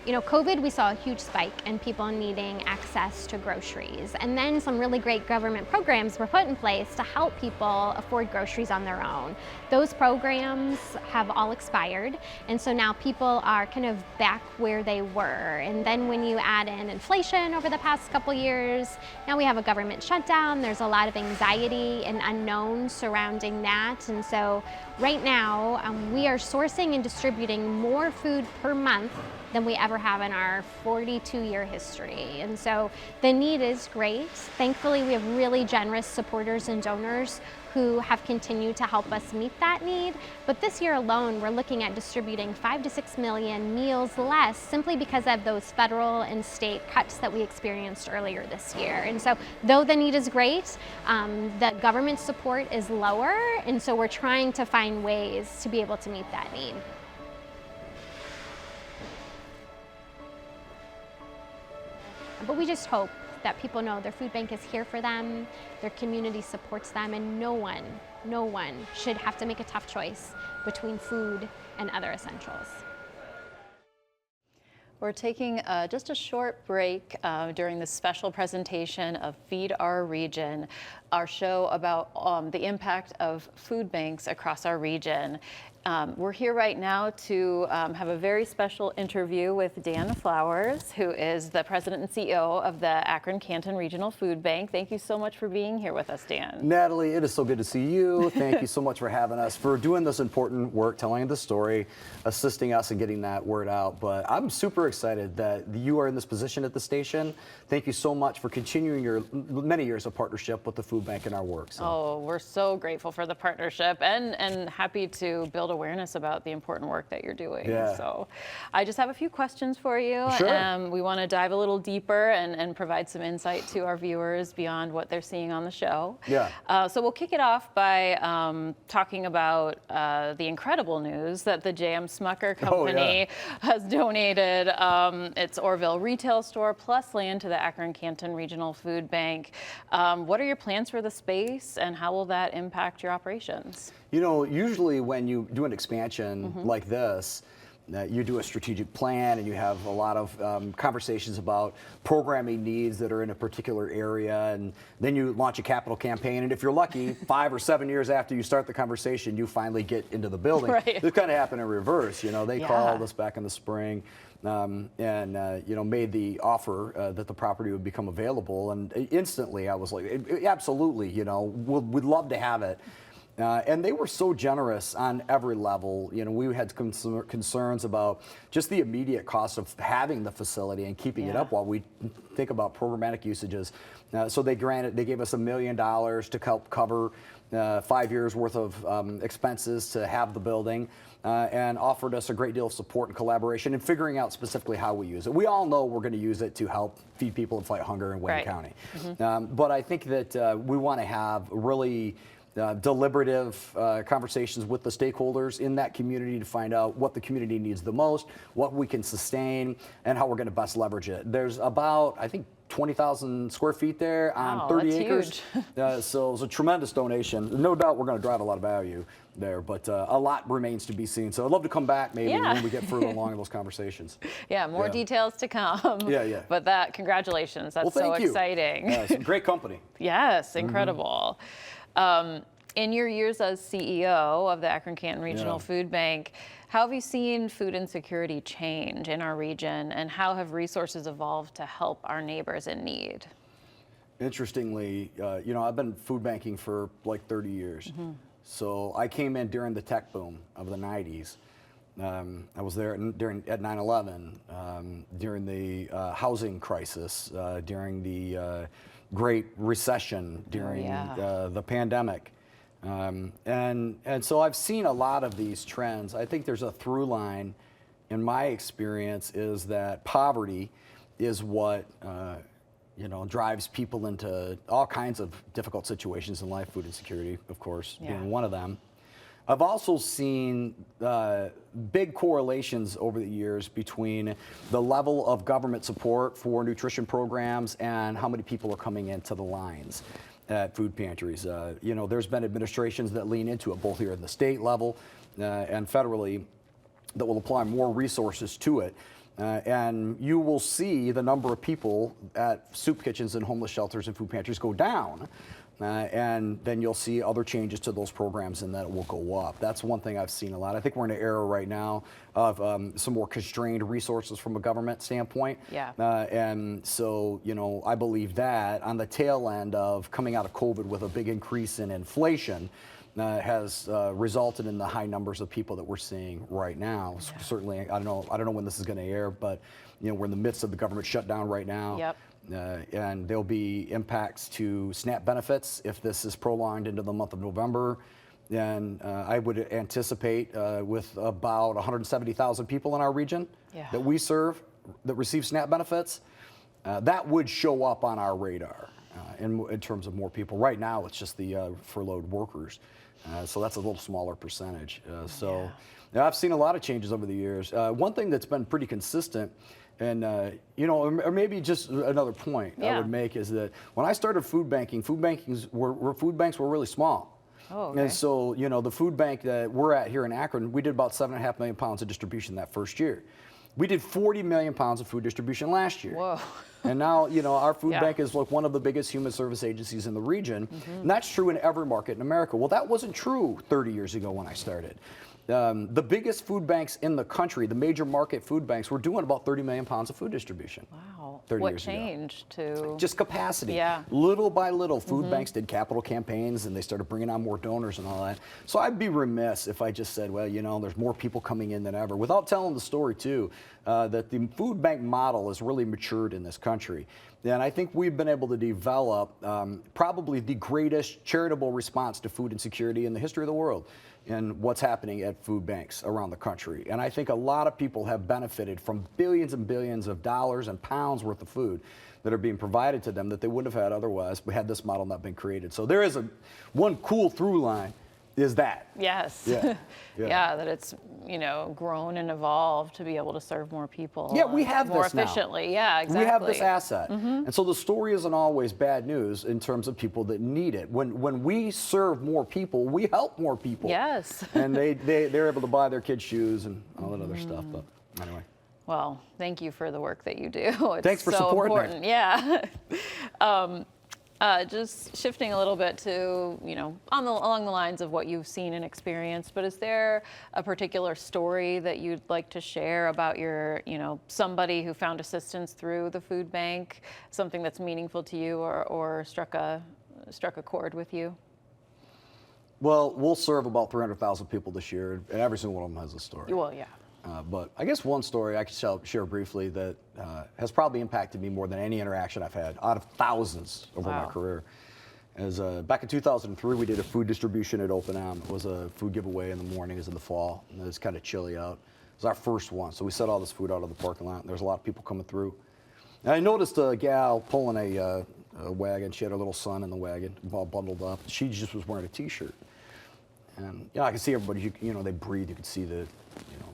COVID, we saw a huge spike in people needing access to groceries. And then some really great government programs were put in place to help people afford groceries on their own. Those programs have all expired. And so now people are kind of back where they were. And then when you add in inflation over the past couple years, now we have a government shutdown. There's a lot of anxiety and unknowns surrounding that. And so right now, we are sourcing and distributing more food per month than we ever have in our 42-year history. And so the need is great. Thankfully, we have really generous supporters and donors who have continued to help us meet that need. But this year alone, we're looking at distributing 5 to 6 million meals less, simply because of those federal and state cuts that we experienced earlier this year. And so though the need is great, the government support is lower, and so we're trying to find ways to be able to meet that need. But we just hope that people know their food bank is here for them, their community supports them, and no one should have to make a tough choice between food and other essentials. We're taking just a short break during this special presentation of Feed Our Region, our show about the impact of food banks across our region. We're here right now to have a very special interview with Dan Flowers, who is the president and CEO of the Akron Canton Regional Food Bank. Thank you so much for being here with us, Dan. Natalie, it is so good to see you. Thank you so much for having us, for doing this important work, telling the story, assisting us in getting that word out. But I'm super excited that you are in this position at the station. Thank you so much for continuing your many years of partnership with the food bank and our work. So. Oh, we're so grateful for the partnership and happy to build awareness about the important work that you're doing. Yeah. So I just have a few questions for you. Sure. We want to dive a little deeper and provide some insight to our viewers beyond what they're seeing on the show. Yeah. So we'll kick it off by talking about the incredible news that the J.M. Smucker Company has donated its Orville retail store plus land to the Akron Canton Regional Food Bank. What are your plans for the space, and how will that impact your operations? You know, usually when you do an expansion like this, you do a strategic plan and you have a lot of conversations about programming needs that are in a particular area, and then you launch a capital campaign, and if you're lucky, 5 or 7 years after you start the conversation, you finally get into the building. Right. This kind of happened in reverse. You know, they called us back in the spring and you know, made the offer that the property would become available, and instantly I was like, absolutely, you know, we'd love to have it. And they were so generous on every level. You know, we had concerns about just the immediate cost of having the facility and keeping it up while we think about programmatic usages. So they gave us $1 million to help cover 5 years worth of expenses to have the building, and offered us a great deal of support and collaboration in figuring out specifically how we use it. We all know we're going to use it to help feed people and fight hunger in Wayne County. But I think that we want to have really deliberative conversations with the stakeholders in that community to find out what the community needs the most, what we can sustain, and how we're going to best leverage it. There's about, I think, 20,000 square feet there on 30 acres. So it was a tremendous donation. No doubt we're going to drive a lot of value there, but a lot remains to be seen. So I'd love to come back maybe when we get further along in those conversations. Yeah, more details to come. Yeah. But congratulations. That's so exciting. Yeah, it's a great company. Yes, incredible. In your years as CEO of the Akron Canton Regional Food Bank, how have you seen food insecurity change in our region, and how have resources evolved to help our neighbors in need? Interestingly, you know, I've been food banking for like 30 years. So I came in during the tech boom of the 90s. I was there at 9/11, during the housing crisis, during the Great Recession, during the pandemic. And so I've seen a lot of these trends. I think there's a through line in my experience is that poverty is what you know, drives people into all kinds of difficult situations in life, food insecurity, of course, being one of them. I've also seen big correlations over the years between the level of government support for nutrition programs and how many people are coming into the lines at food pantries. You know, there's been administrations that lean into it, both here at the state level and federally, that will apply more resources to it. And you will see the number of people at soup kitchens and homeless shelters and food pantries go down. And then you'll see other changes to those programs, and that will go up. That's one thing I've seen a lot. I think we're in an era right now of some more constrained resources from a government standpoint. And so, you know, I believe that on the tail end of coming out of COVID with a big increase in inflation has resulted in the high numbers of people that we're seeing right now. Certainly, I don't know when this is going to air, but you know, we're in the midst of the government shutdown right now. And there'll be impacts to SNAP benefits if this is prolonged into the month of November. And I would anticipate with about 170,000 people in our region that we serve that receive SNAP benefits, that would show up on our radar in terms of more people. Right now, it's just the furloughed workers. So that's a little smaller percentage. I've seen a lot of changes over the years. One thing that's been pretty consistent, and you know, or maybe just another point I would make is that when I started food banks were really small. And so, you know, the food bank that we're at here in Akron, we did about 7.5 million pounds of distribution that first year. We did 40 million pounds of food distribution last year. And now, you know, our food bank is like one of the biggest human service agencies in the region. And that's true in every market in America. Well, that wasn't true 30 years ago when I started. The biggest food banks in the country, the major market food banks, were doing about 30 million pounds of food distribution. Wow. 30 What years ago. changed to? Just capacity. Yeah. Little by little, food banks did capital campaigns and they started bringing on more donors and all that. So I'd be remiss if I just said, well, you know, there's more people coming in than ever, without telling the story too, that the food bank model has really matured in this country. And I think we've been able to develop probably the greatest charitable response to food insecurity in the history of the world and what's happening at food banks around the country. And I think a lot of people have benefited from billions and billions of dollars and pounds worth of food that are being provided to them that they wouldn't have had otherwise had this model not been created. So there is one cool through line is that. Yes. Yeah. Yeah, that it's, you know, grown and evolved to be able to serve more people. Yeah, we have more this now. efficiently. Yeah, exactly. We have this asset. And so the story isn't always bad news in terms of people that need it. When we serve more people, we help more people. Yes. And they're able to buy their kids shoes and all that other stuff. But anyway. Well, thank you for the work that you do. It's Thanks for so supporting important. me. Yeah. Just shifting a little bit to, you know, along the lines of what you've seen and experienced, but is there a particular story that you'd like to share about your, you know, somebody who found assistance through the food bank, something that's meaningful to you or struck a chord with you? Well, we'll serve about 300,000 people this year, and every single one of them has a story. Well, yeah. But I guess one story I could share briefly that has probably impacted me more than any interaction I've had out of thousands over my career is back in 2003 we did a food distribution at Open Am. It was a food giveaway in the morning. It was in the fall, and it was kind of chilly out. It was our first one, so we set all this food out of the parking lot, and there was a lot of people coming through. And I noticed a gal pulling a wagon. She had her little son in the wagon, all bundled up. She just was wearing a T-shirt. And you know, I could see everybody, you know, they breathe. You could see the, you know,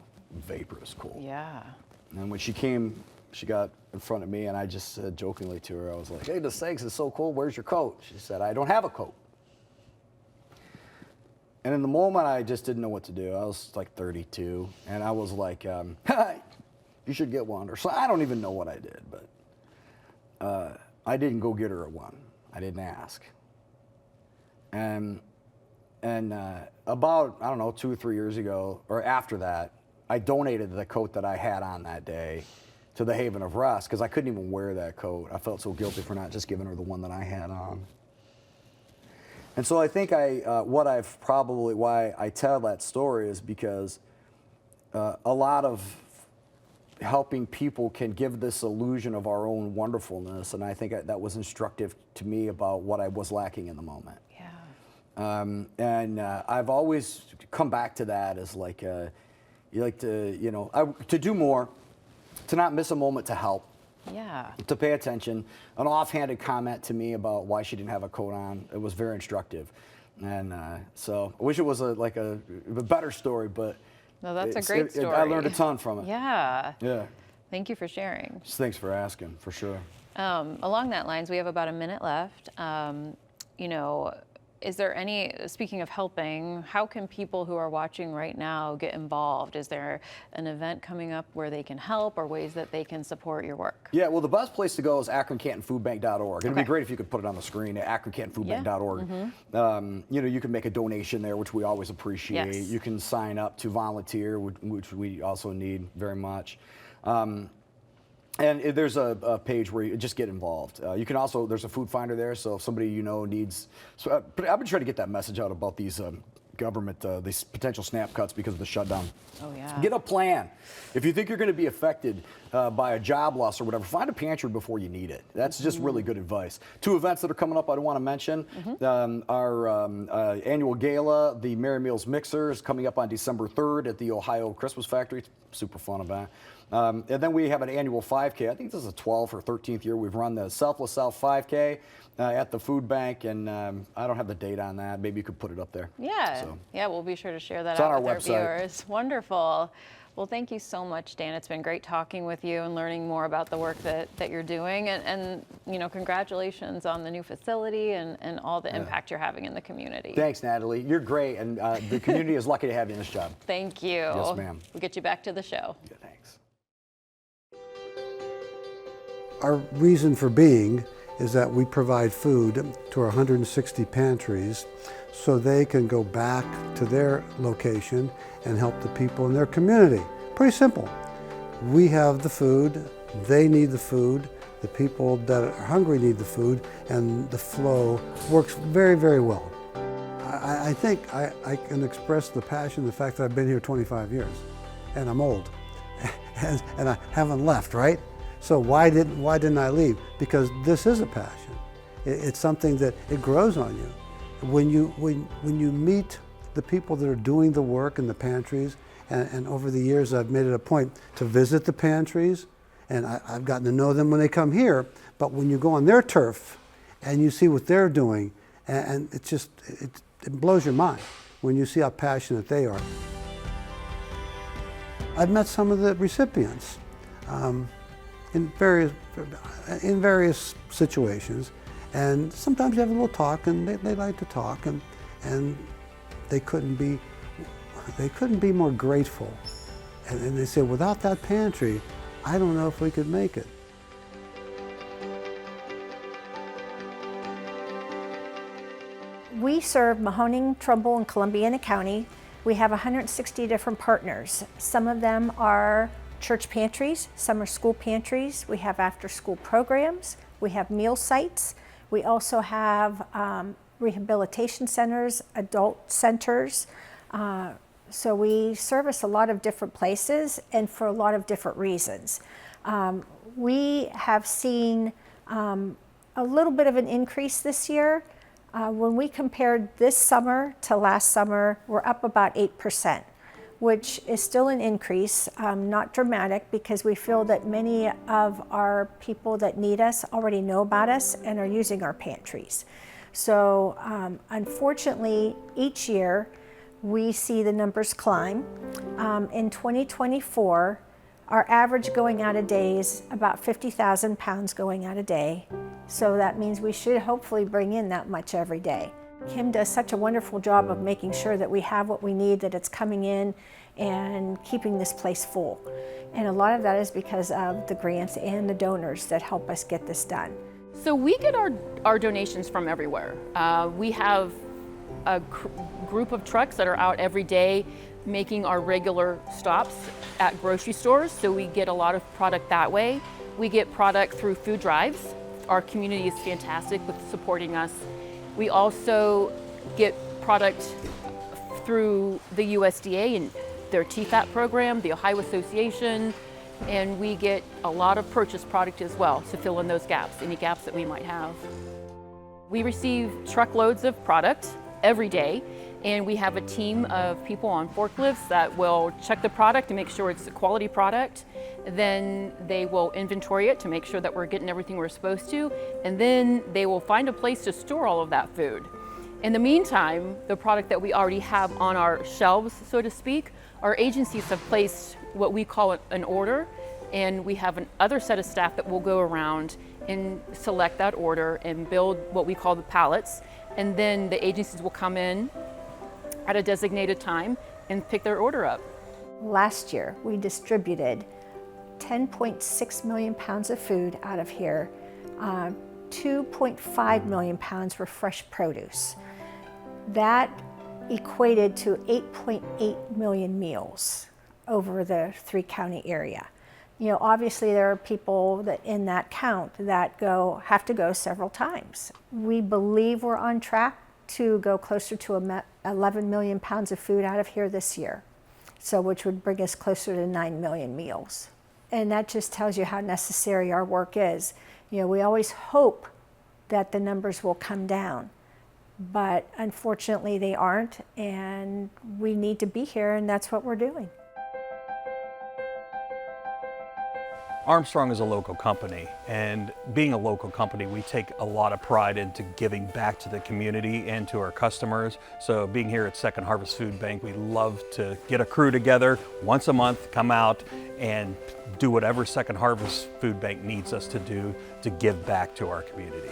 vapor is cold. Yeah. And when she came, she got in front of me, and I just said jokingly to her, I was like, hey, the sakes, it's so cold, where's your coat? She said, I don't have a coat. And in the moment, I just didn't know what to do. I was like 32, and I was like, you should get one. Or so I don't even know what I did, but I didn't go get her a one. I didn't ask. And about, I don't know, 2 or 3 years ago, or after that, I donated the coat that I had on that day to the Haven of Rest because I couldn't even wear that coat. I felt so guilty for not just giving her the one that I had on. And so I think why I tell that story is because a lot of helping people can give this illusion of our own wonderfulness, and I think that was instructive to me about what I was lacking in the moment. Yeah. I've always come back to that as like, you like to, you know, to do more, to not miss a moment to help. Yeah. To pay attention. An offhanded comment to me about why she didn't have a coat on, it was very instructive. And so I wish it was a better story, but no, that's a great story. I learned a ton from it. Yeah. Yeah. Thank you for sharing. Thanks for asking, for sure. Along that lines, we have about a minute left. You know, is there speaking of helping, how can people who are watching right now get involved? Is there an event coming up where they can help or ways that they can support your work? Yeah, well, the best place to go is AkronCantonFoodBank.org. It'd be great if you could put it on the screen at AkronCantonFoodBank.org. Yeah. You know, you can make a donation there, which we always appreciate. Yes. You can sign up to volunteer, which we also need very much. And there's a page where you just get involved. You can also, there's a food finder there, so if somebody you know needs, so I've been trying to get that message out about these government, these potential SNAP cuts because of the shutdown. Oh yeah. Get a plan. If you think you're going to be affected by a job loss or whatever, find a pantry before you need it. That's just really good advice. 2 events that are coming up I want to mention. Our annual gala, the Merry Meals Mixer, is coming up on December 3rd at the Ohio Christmas Factory. It's a super fun event. And then we have an annual 5K. I think this is the 12th or 13th year we've run the Selfless South 5K at the food bank, and I don't have the date on that. Maybe you could put it up there. Yeah, So. yeah, we'll be sure to share that It's on out our with our website. viewers. Wonderful. Well, thank you so much, Dan. It's been great talking with you and learning more about the work that you're doing. And you know, congratulations on the new facility and all the impact you're having in the community. Thanks, Natalie. You're great, and the community is lucky to have you in this job. Thank you. Yes, ma'am. We'll get you back to the show. Yeah, thanks. Our reason for being is that we provide food to our 160 pantries so they can go back to their location and help the people in their community. Pretty simple. We have the food, they need the food, the people that are hungry need the food, and the flow works very, very well. I think I can express the passion, the fact that I've been here 25 years, and I'm old, and I haven't left, right? So why didn't I leave? Because this is a passion. It's something that it grows on you. When you meet the people that are doing the work in the pantries, and over the years I've made it a point to visit the pantries, and I've gotten to know them when they come here, but when you go on their turf and you see what they're doing, and it blows your mind when you see how passionate they are. I've met some of the recipients in various situations, and sometimes you have a little talk, and they like to talk, and they couldn't be more grateful. And they say, without that pantry, I don't know if we could make it. We serve Mahoning, Trumbull, and Columbiana County. We have 160 different partners. Some of them are church pantries, some are school pantries. We have after-school programs. We have meal sites. We also have rehabilitation centers, adult centers. So we service a lot of different places and for a lot of different reasons. We have seen a little bit of an increase this year. When we compared this summer to last summer, we're up about 8%, which is still an increase, not dramatic, because we feel that many of our people that need us already know about us and are using our pantries. So unfortunately, each year we see the numbers climb. In 2024, our average going out a day is about 50,000 pounds going out a day. So that means we should hopefully bring in that much every day. Kim does such a wonderful job of making sure that we have what we need, that it's coming in and keeping this place full. And a lot of that is because of the grants and the donors that help us get this done. So we get our donations from everywhere. We have a group of trucks that are out every day making our regular stops at grocery stores, so we get a lot of product that way. We get product through food drives. Our community is fantastic with supporting us. We also get product through the USDA and their TFAP program, the Ohio Association, and we get a lot of purchase product as well to fill in those gaps, any gaps that we might have. We receive truckloads of product every day, and we have a team of people on forklifts that will check the product to make sure it's a quality product. Then they will inventory it to make sure that we're getting everything we're supposed to, and then they will find a place to store all of that food. In the meantime, the product that we already have on our shelves, so to speak, our agencies have placed what we call an order, and we have another set of staff that will go around and select that order and build what we call the pallets, and then the agencies will come in at a designated time and pick their order up. Last year, we distributed 10.6 million pounds of food out of here. 2.5 million pounds were fresh produce. That equated to 8.8 million meals over the 3-county area. You know, obviously there are people that in that count that have to go several times. We believe we're on track to go closer to 11 million pounds of food out of here this year, so which would bring us closer to 9 million meals. And that just tells you how necessary our work is. You know, we always hope that the numbers will come down, but unfortunately they aren't, and we need to be here, and that's what we're doing. Armstrong is a local company, and being a local company, we take a lot of pride into giving back to the community and to our customers. So being here at Second Harvest Food Bank, we love to get a crew together once a month, come out and do whatever Second Harvest Food Bank needs us to do to give back to our community.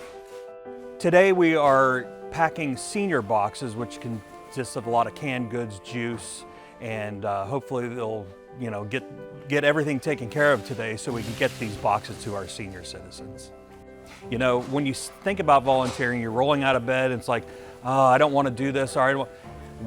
Today we are packing senior boxes, which consist of a lot of canned goods, juice, and hopefully they'll get everything taken care of today so we can get these boxes to our senior citizens. You know, when you think about volunteering, you're rolling out of bed and it's like, oh, I don't want to do this. Or I don't.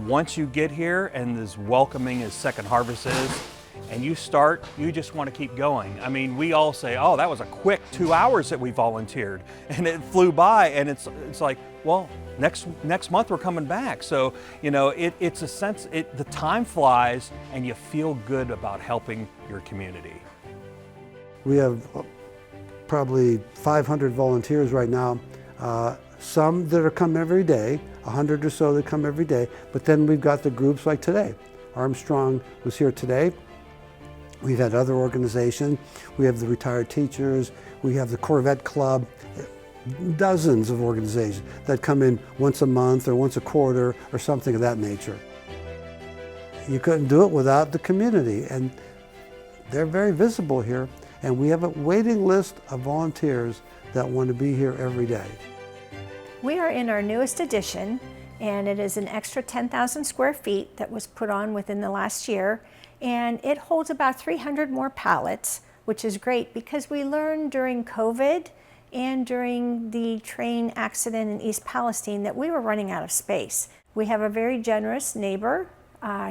Once you get here and as welcoming as Second Harvest is, and you start, you just want to keep going. I mean, we all say, oh, that was a quick 2 hours that we volunteered, and it flew by, and it's like, well, next month we're coming back. So, you know, it's a sense, the time flies, and you feel good about helping your community. We have probably 500 volunteers right now. Some that are come every day, 100 or so that come every day, but then we've got the groups like today. Armstrong was here today. We've had other organizations. We have the retired teachers. We have the Corvette Club. Dozens of organizations that come in once a month or once a quarter or something of that nature. You couldn't do it without the community, and they're very visible here, and we have a waiting list of volunteers that want to be here every day. We are in our newest edition, and it is an extra 10,000 square feet that was put on within the last year, and it holds about 300 more pallets, which is great because we learned during COVID and during the train accident in East Palestine that we were running out of space. We have a very generous neighbor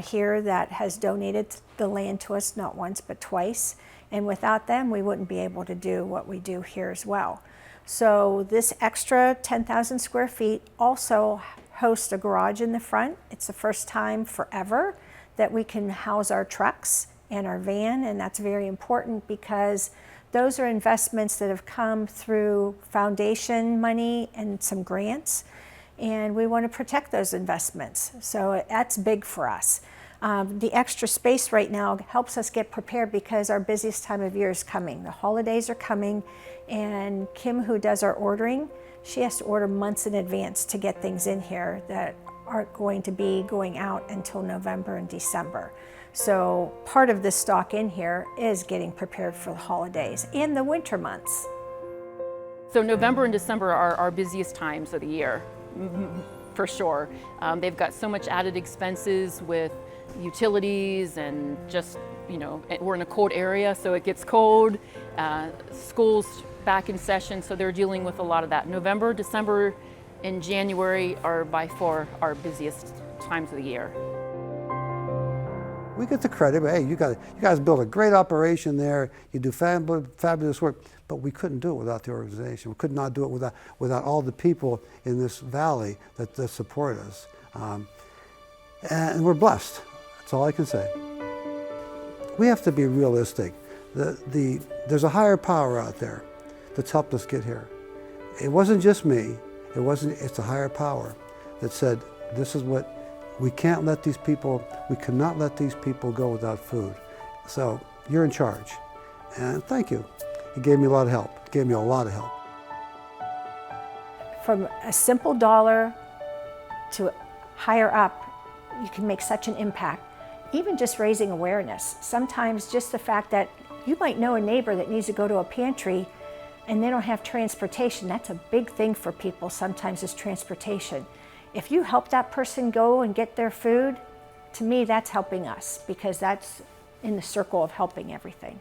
here that has donated the land to us not once but twice, and without them we wouldn't be able to do what we do here as well. So this extra 10,000 square feet also hosts a garage in the front. It's the first time forever that we can house our trucks and our van, and that's very important because those are investments that have come through foundation money and some grants, and we want to protect those investments. So that's big for us. The extra space right now helps us get prepared because our busiest time of year is coming. The holidays are coming, and Kim, who does our ordering, she has to order months in advance to get things in here that aren't going to be going out until November and December. So part of the stock in here is getting prepared for the holidays and the winter months. So November and December are our busiest times of the year, for sure. They've got so much added expenses with utilities and just, you know, we're in a cold area, so it gets cold. School's back in session, so they're dealing with a lot of that. November, December, and January are by far our busiest times of the year. We get the credit, but hey, you guys built a great operation there. You do fabulous work, but we couldn't do it without the organization. We could not do it without all the people in this valley that support us. And we're blessed. That's all I can say. We have to be realistic. There's a higher power out there that's helped us get here. It wasn't just me. It's a higher power that said, this is what, we can't let these people, we cannot let these people go without food. So you're in charge. And thank you. You gave me a lot of help. You gave me a lot of help. From a simple dollar to higher up, you can make such an impact. Even just raising awareness. Sometimes just the fact that you might know a neighbor that needs to go to a pantry and they don't have transportation. That's a big thing for people sometimes, is transportation. If you help that person go and get their food, to me that's helping us because that's in the circle of helping everything.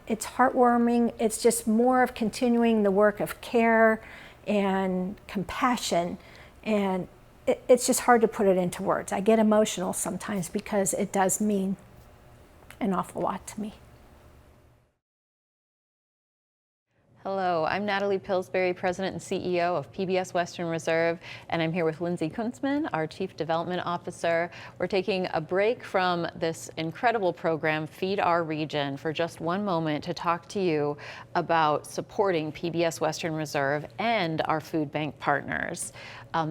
It's heartwarming. It's just more of continuing the work of care and compassion, and it's just hard to put it into words. I get emotional sometimes because it does mean an awful lot to me. Hello, I'm Natalie Pillsbury, President and CEO of PBS Western Reserve, and I'm here with Lindsay Kuntzman, our Chief Development Officer. We're taking a break from this incredible program, Feed Our Region, for just one moment to talk to you about supporting PBS Western Reserve and our food bank partners.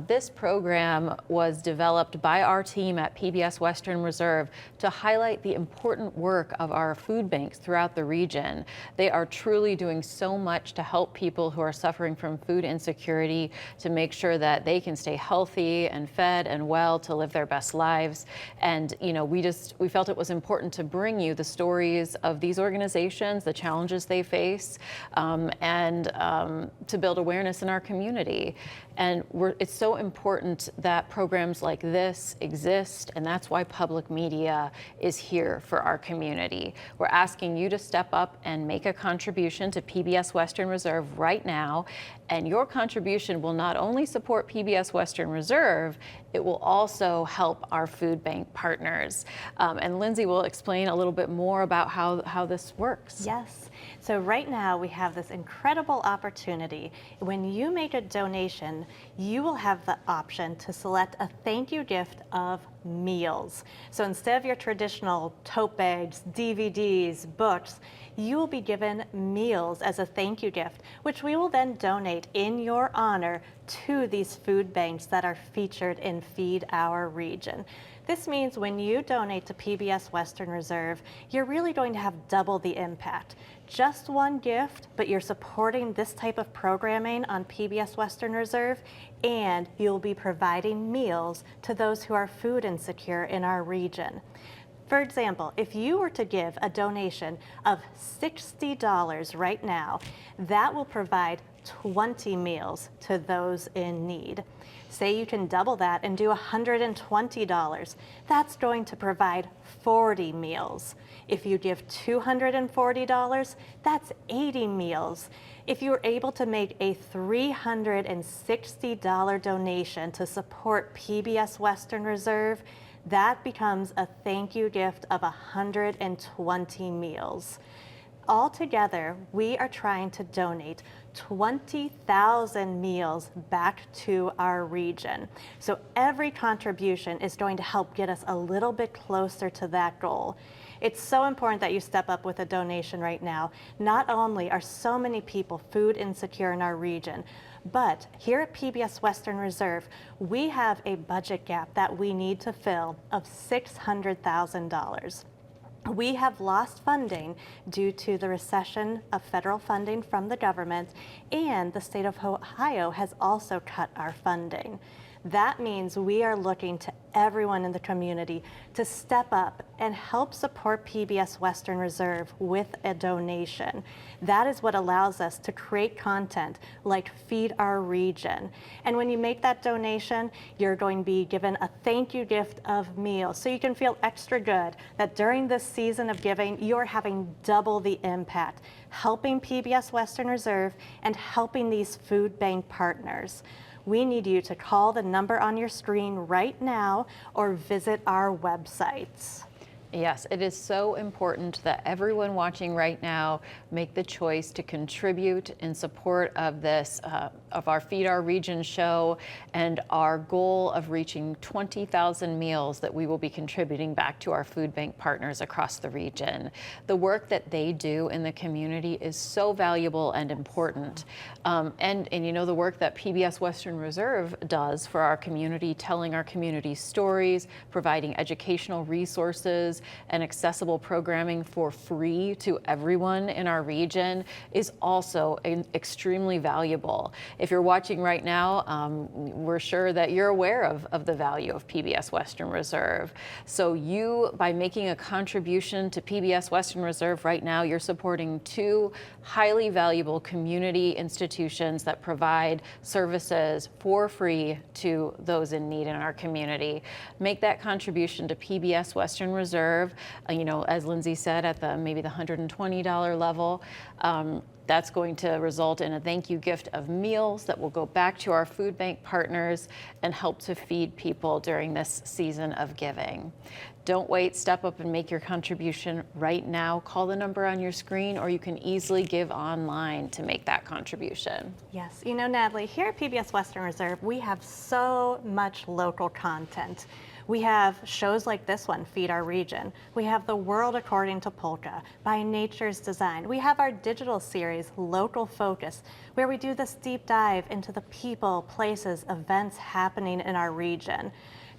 This program was developed by our team at PBS Western Reserve to highlight the important work of our food banks throughout the region. They are truly doing so much to help people who are suffering from food insecurity, to make sure that they can stay healthy and fed and well to live their best lives. And you know, we felt it was important to bring you the stories of these organizations, the challenges they face, and to build awareness in our community. And it's so important that programs like this exist, and that's why public media is here for our community. We're asking you to step up and make a contribution to PBS Western Western Reserve right now. And your contribution will not only support PBS Western Reserve, it will also help our food bank partners. And Lindsay will explain a little bit more about how this works. Yes. So right now we have this incredible opportunity. When you make a donation, you will have the option to select a thank you gift of meals. So instead of your traditional tote bags, DVDs, books, you will be given meals as a thank you gift, which we will then donate in your honor to these food banks that are featured in Feed Our Region. This means when you donate to PBS Western Reserve, you're really going to have double the impact. Just one gift, but you're supporting this type of programming on PBS Western Reserve, and you'll be providing meals to those who are food insecure in our region. For example, if you were to give a donation of $60 right now, that will provide 20 meals to those in need. Say you can double that and do $120. That's going to provide 40 meals. If you give $240, that's 80 meals. If you're able to make a $360 donation to support PBS Western Reserve, that becomes a thank you gift of 120 meals. Altogether, we are trying to donate 20,000 meals back to our region. So every contribution is going to help get us a little bit closer to that goal. It's so important that you step up with a donation right now. Not only are so many people food insecure in our region, but here at PBS Western Reserve, we have a budget gap that we need to fill of $600,000. We have lost funding due to the recession of federal funding from the government, and the state of Ohio has also cut our funding. That means we are looking to everyone in the community to step up and help support PBS Western Reserve with a donation. That is what allows us to create content like Feed Our Region. And when you make that donation, you're going to be given a thank you gift of meals. So you can feel extra good that during this season of giving, you're having double the impact, helping PBS Western Reserve and helping these food bank partners. We need you to call the number on your screen right now or visit our websites. Yes, it is so important that everyone watching right now make the choice to contribute in support of this, of our Feed Our Region show and our goal of reaching 20,000 meals that we will be contributing back to our food bank partners across the region. The work that they do in the community is so valuable and important. And you know, the work that PBS Western Reserve does for our community, telling our community stories, providing educational resources, and accessible programming for free to everyone in our region is also extremely valuable. If you're watching right now, we're sure that you're aware of the value of PBS Western Reserve. So you, by making a contribution to PBS Western Reserve right now, you're supporting two highly valuable community institutions that provide services for free to those in need in our community. Make that contribution to PBS Western Reserve. You know, as Lindsay said, at maybe the $120 level, that's going to result in a thank you gift of meals that will go back to our food bank partners and help to feed people during this season of giving. Don't wait, step up and make your contribution right now. Call the number on your screen, or you can easily give online to make that contribution. Yes, you know, Natalie, here at PBS Western Reserve, we have so much local content. We have shows like this one, Feed Our Region. We have The World According to Polka by Nature's Design. We have our digital series, Local Focus, where we do this deep dive into the people, places, events happening in our region.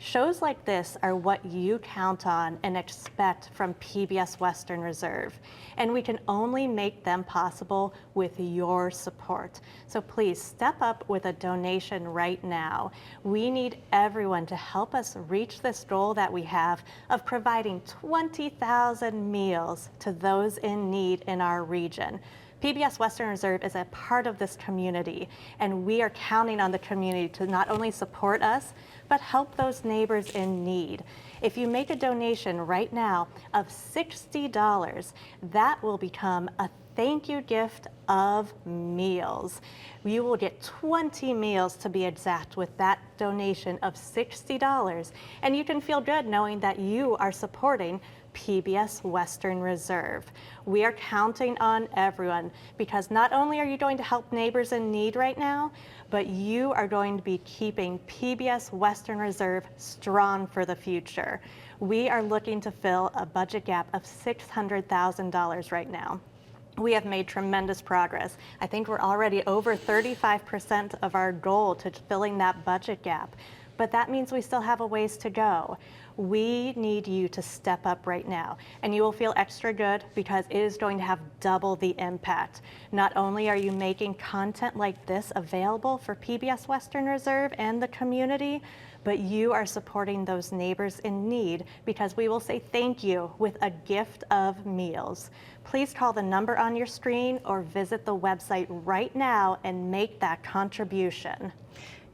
Shows like this are what you count on and expect from PBS Western Reserve, and we can only make them possible with your support. So please step up with a donation right now. We need everyone to help us reach this goal that we have of providing 20,000 meals to those in need in our region. PBS Western Reserve is a part of this community, and we are counting on the community to not only support us, but help those neighbors in need. If you make a donation right now of $60, that will become a thank you gift of meals. You will get 20 meals to be exact with that donation of $60. And you can feel good knowing that you are supporting PBS Western Reserve. We are counting on everyone because not only are you going to help neighbors in need right now, but you are going to be keeping PBS Western Reserve strong for the future. We are looking to fill a budget gap of $600,000 right now. We have made tremendous progress. I think we're already over 35% of our goal to filling that budget gap, but that means we still have a ways to go. We need you to step up right now, and you will feel extra good because it is going to have double the impact. Not only are you making content like this available for PBS Western Reserve and the community, but you are supporting those neighbors in need because we will say thank you with a gift of meals. Please call the number on your screen or visit the website right now and make that contribution.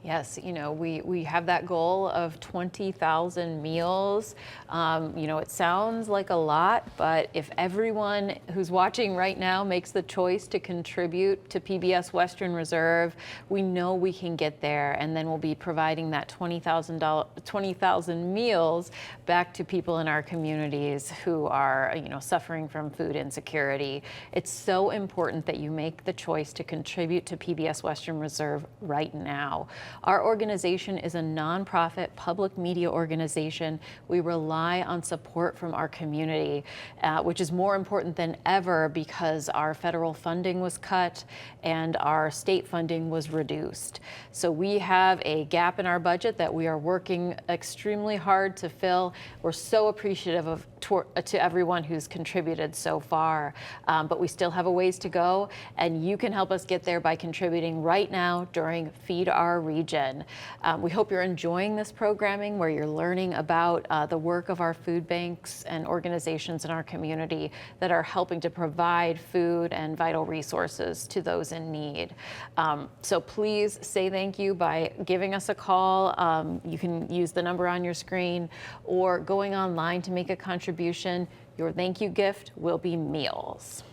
Yes, you know, we have that goal of 20,000 meals. You know, it sounds like a lot, but if everyone who's watching right now makes the choice to contribute to PBS Western Reserve, we know we can get there, and then we'll be providing that 20,000 meals back to people in our communities who are, you know, suffering from food insecurity. It's so important that you make the choice to contribute to PBS Western Reserve right now. Our organization is a nonprofit public media organization. We rely on support from our community, which is more important than ever because our federal funding was cut and our state funding was reduced. So we have a gap in our budget that we are working extremely hard to fill. We're so appreciative of to everyone who's contributed so far, but we still have a ways to go, and you can help us get there by contributing right now during Feed Our Region. We hope you're enjoying this programming where you're learning about the work of our food banks and organizations in our community that are helping to provide food and vital resources to those in need. So please say thank you by giving us a call. You can use the number on your screen or going online to make a contribution. Your thank you gift will be meals.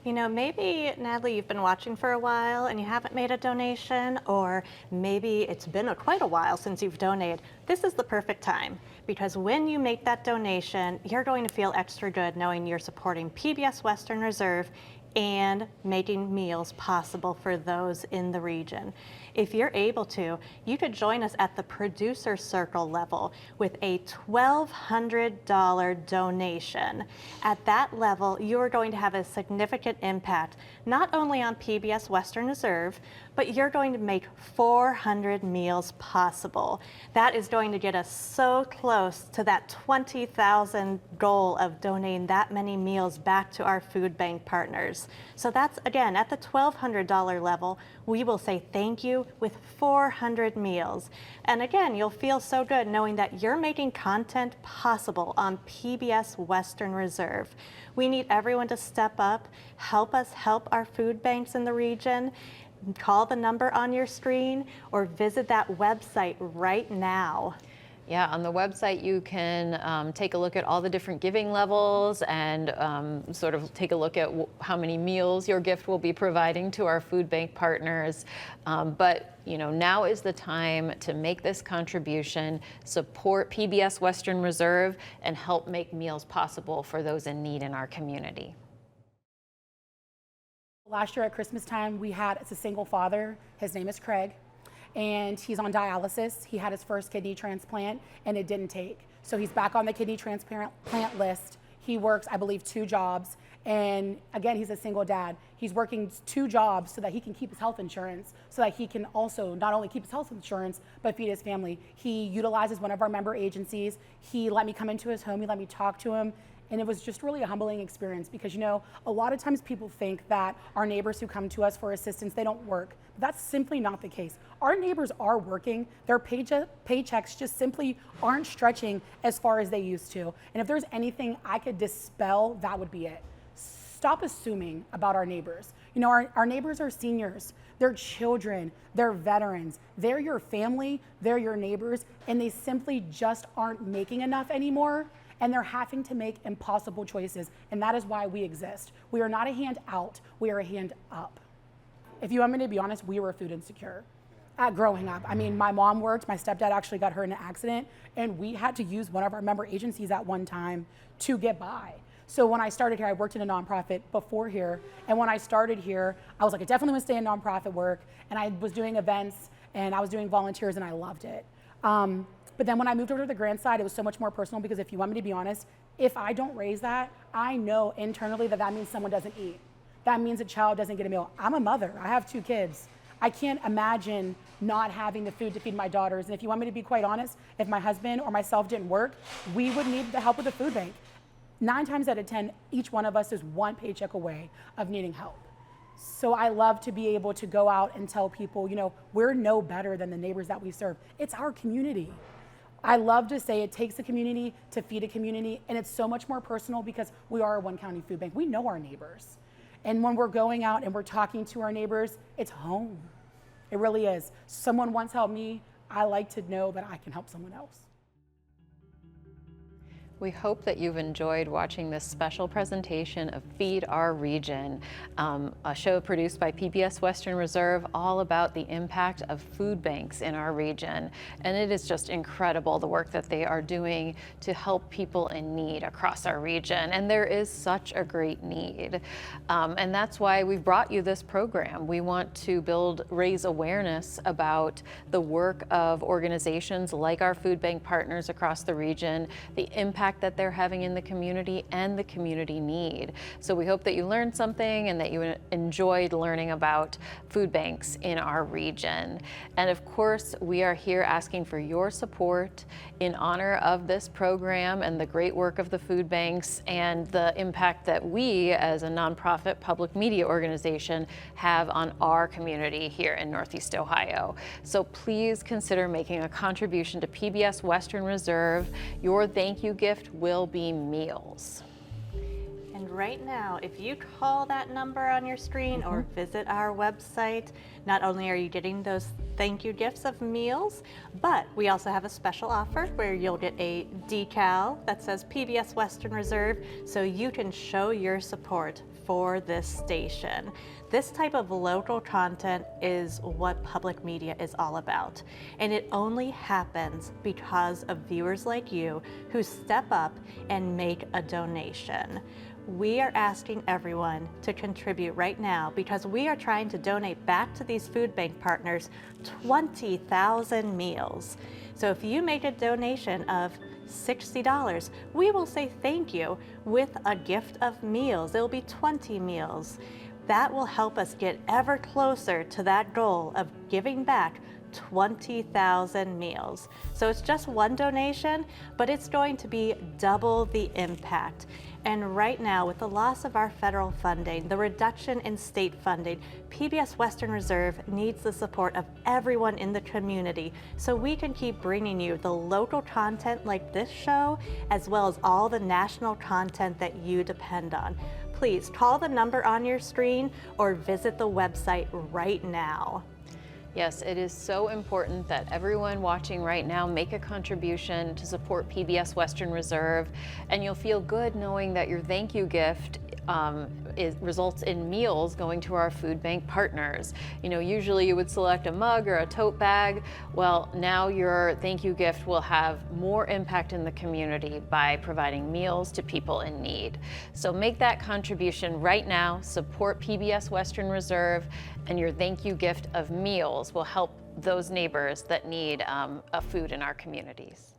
You know, maybe, Natalie, you've been watching for a while and you haven't made a donation, or maybe it's been quite a while since you've donated. This is the perfect time, because when you make that donation, you're going to feel extra good knowing you're supporting PBS Western Reserve and making meals possible for those in the region. If you're able to, you could join us at the producer circle level with a $1,200 donation. At that level, you are going to have a significant impact, not only on PBS Western Reserve, but you're going to make 400 meals possible. That is going to get us so close to that 20,000 goal of donating that many meals back to our food bank partners. So that's, again, at the $1,200 level, we will say thank you with 400 meals. And again, you'll feel so good knowing that you're making content possible on PBS Western Reserve. We need everyone to step up, help us help our food banks in the region. Call the number on your screen or visit that website right now. Yeah, on the website you can take a look at all the different giving levels and sort of take a look at how many meals your gift will be providing to our food bank partners. But you know, now is the time to make this contribution, support PBS Western Reserve, and help make meals possible for those in need in our community. Last year at Christmas time, it's a single father. His name is Craig, and he's on dialysis. He had his first kidney transplant, and it didn't take. So he's back on the kidney transplant list. He works, I believe, 2 jobs. And again, he's a single dad. He's working 2 jobs so that he can keep his health insurance, so that he can also not only keep his health insurance, but feed his family. He utilizes one of our member agencies. He let me come into his home. He let me talk to him. And it was just really a humbling experience because, you know, a lot of times people think that our neighbors who come to us for assistance, they don't work. But that's simply not the case. Our neighbors are working. Their paychecks just simply aren't stretching as far as they used to. And if there's anything I could dispel, that would be it. Stop assuming about our neighbors. You know, our neighbors are seniors, they're children, they're veterans, they're your family, they're your neighbors, and they simply just aren't making enough anymore. and they're having to make impossible choices, and that is why we exist. We are not a hand out, we are a hand up. If you want me to be honest, we were food insecure growing up. I mean, my mom worked, my stepdad actually got hurt in an accident, and we had to use one of our member agencies at one time to get by. So when I started here, I worked in a nonprofit before here, and when I started here, I was like, I definitely want to stay in nonprofit work, and I was doing events, and I was doing volunteers, and I loved it. But then when I moved over to the grant side, it was so much more personal, because if you want me to be honest, if I don't raise that, I know internally that means someone doesn't eat. That means a child doesn't get a meal. I'm a mother, I have 2 kids. I can't imagine not having the food to feed my daughters. And if you want me to be quite honest, if my husband or myself didn't work, we would need the help with the food bank. 9 times out of 10, each one of us is 1 paycheck away of needing help. So I love to be able to go out and tell people, you know, we're no better than the neighbors that we serve. It's our community. I love to say it takes a community to feed a community, and it's so much more personal because we are a 1 county food bank. We know our neighbors. And when we're going out and we're talking to our neighbors, it's home. It really is. Someone once helped me. I like to know that I can help someone else. We hope that you've enjoyed watching this special presentation of Feed Our Region, a show produced by PBS Western Reserve all about the impact of food banks in our region. And it is just incredible the work that they are doing to help people in need across our region. And there is such a great need. And that's why we've brought you this program. We want to raise awareness about the work of organizations like our food bank partners across the region, the impact that they're having in the community and the community need. So we hope that you learned something and that you enjoyed learning about food banks in our region. And of course, we are here asking for your support in honor of this program and the great work of the food banks and the impact that we as a nonprofit public media organization have on our community here in Northeast Ohio. So please consider making a contribution to PBS Western Reserve. Your thank you gift will be meals. And right now, if you call that number on your screen or visit our website, not only are you getting those thank you gifts of meals, but we also have a special offer where you'll get a decal that says PBS Western Reserve, so you can show your support for this station. This type of local content is what public media is all about. And it only happens because of viewers like you who step up and make a donation. We are asking everyone to contribute right now because we are trying to donate back to these food bank partners 20,000 meals. So if you make a donation of $60, we will say thank you with a gift of meals. It will be 20 meals. That will help us get ever closer to that goal of giving back 20,000 meals. So it's just one donation, but it's going to be double the impact. And right now, with the loss of our federal funding, the reduction in state funding, PBS Western Reserve needs the support of everyone in the community so we can keep bringing you the local content like this show, as well as all the national content that you depend on. Please call the number on your screen or visit the website right now. Yes, it is so important that everyone watching right now make a contribution to support PBS Western Reserve, and you'll feel good knowing that your thank you gift results in meals going to our food bank partners. You know, usually you would select a mug or a tote bag. Well, now your thank you gift will have more impact in the community by providing meals to people in need. So make that contribution right now, support PBS Western Reserve, and your thank you gift of meals will help those neighbors that need food in our communities.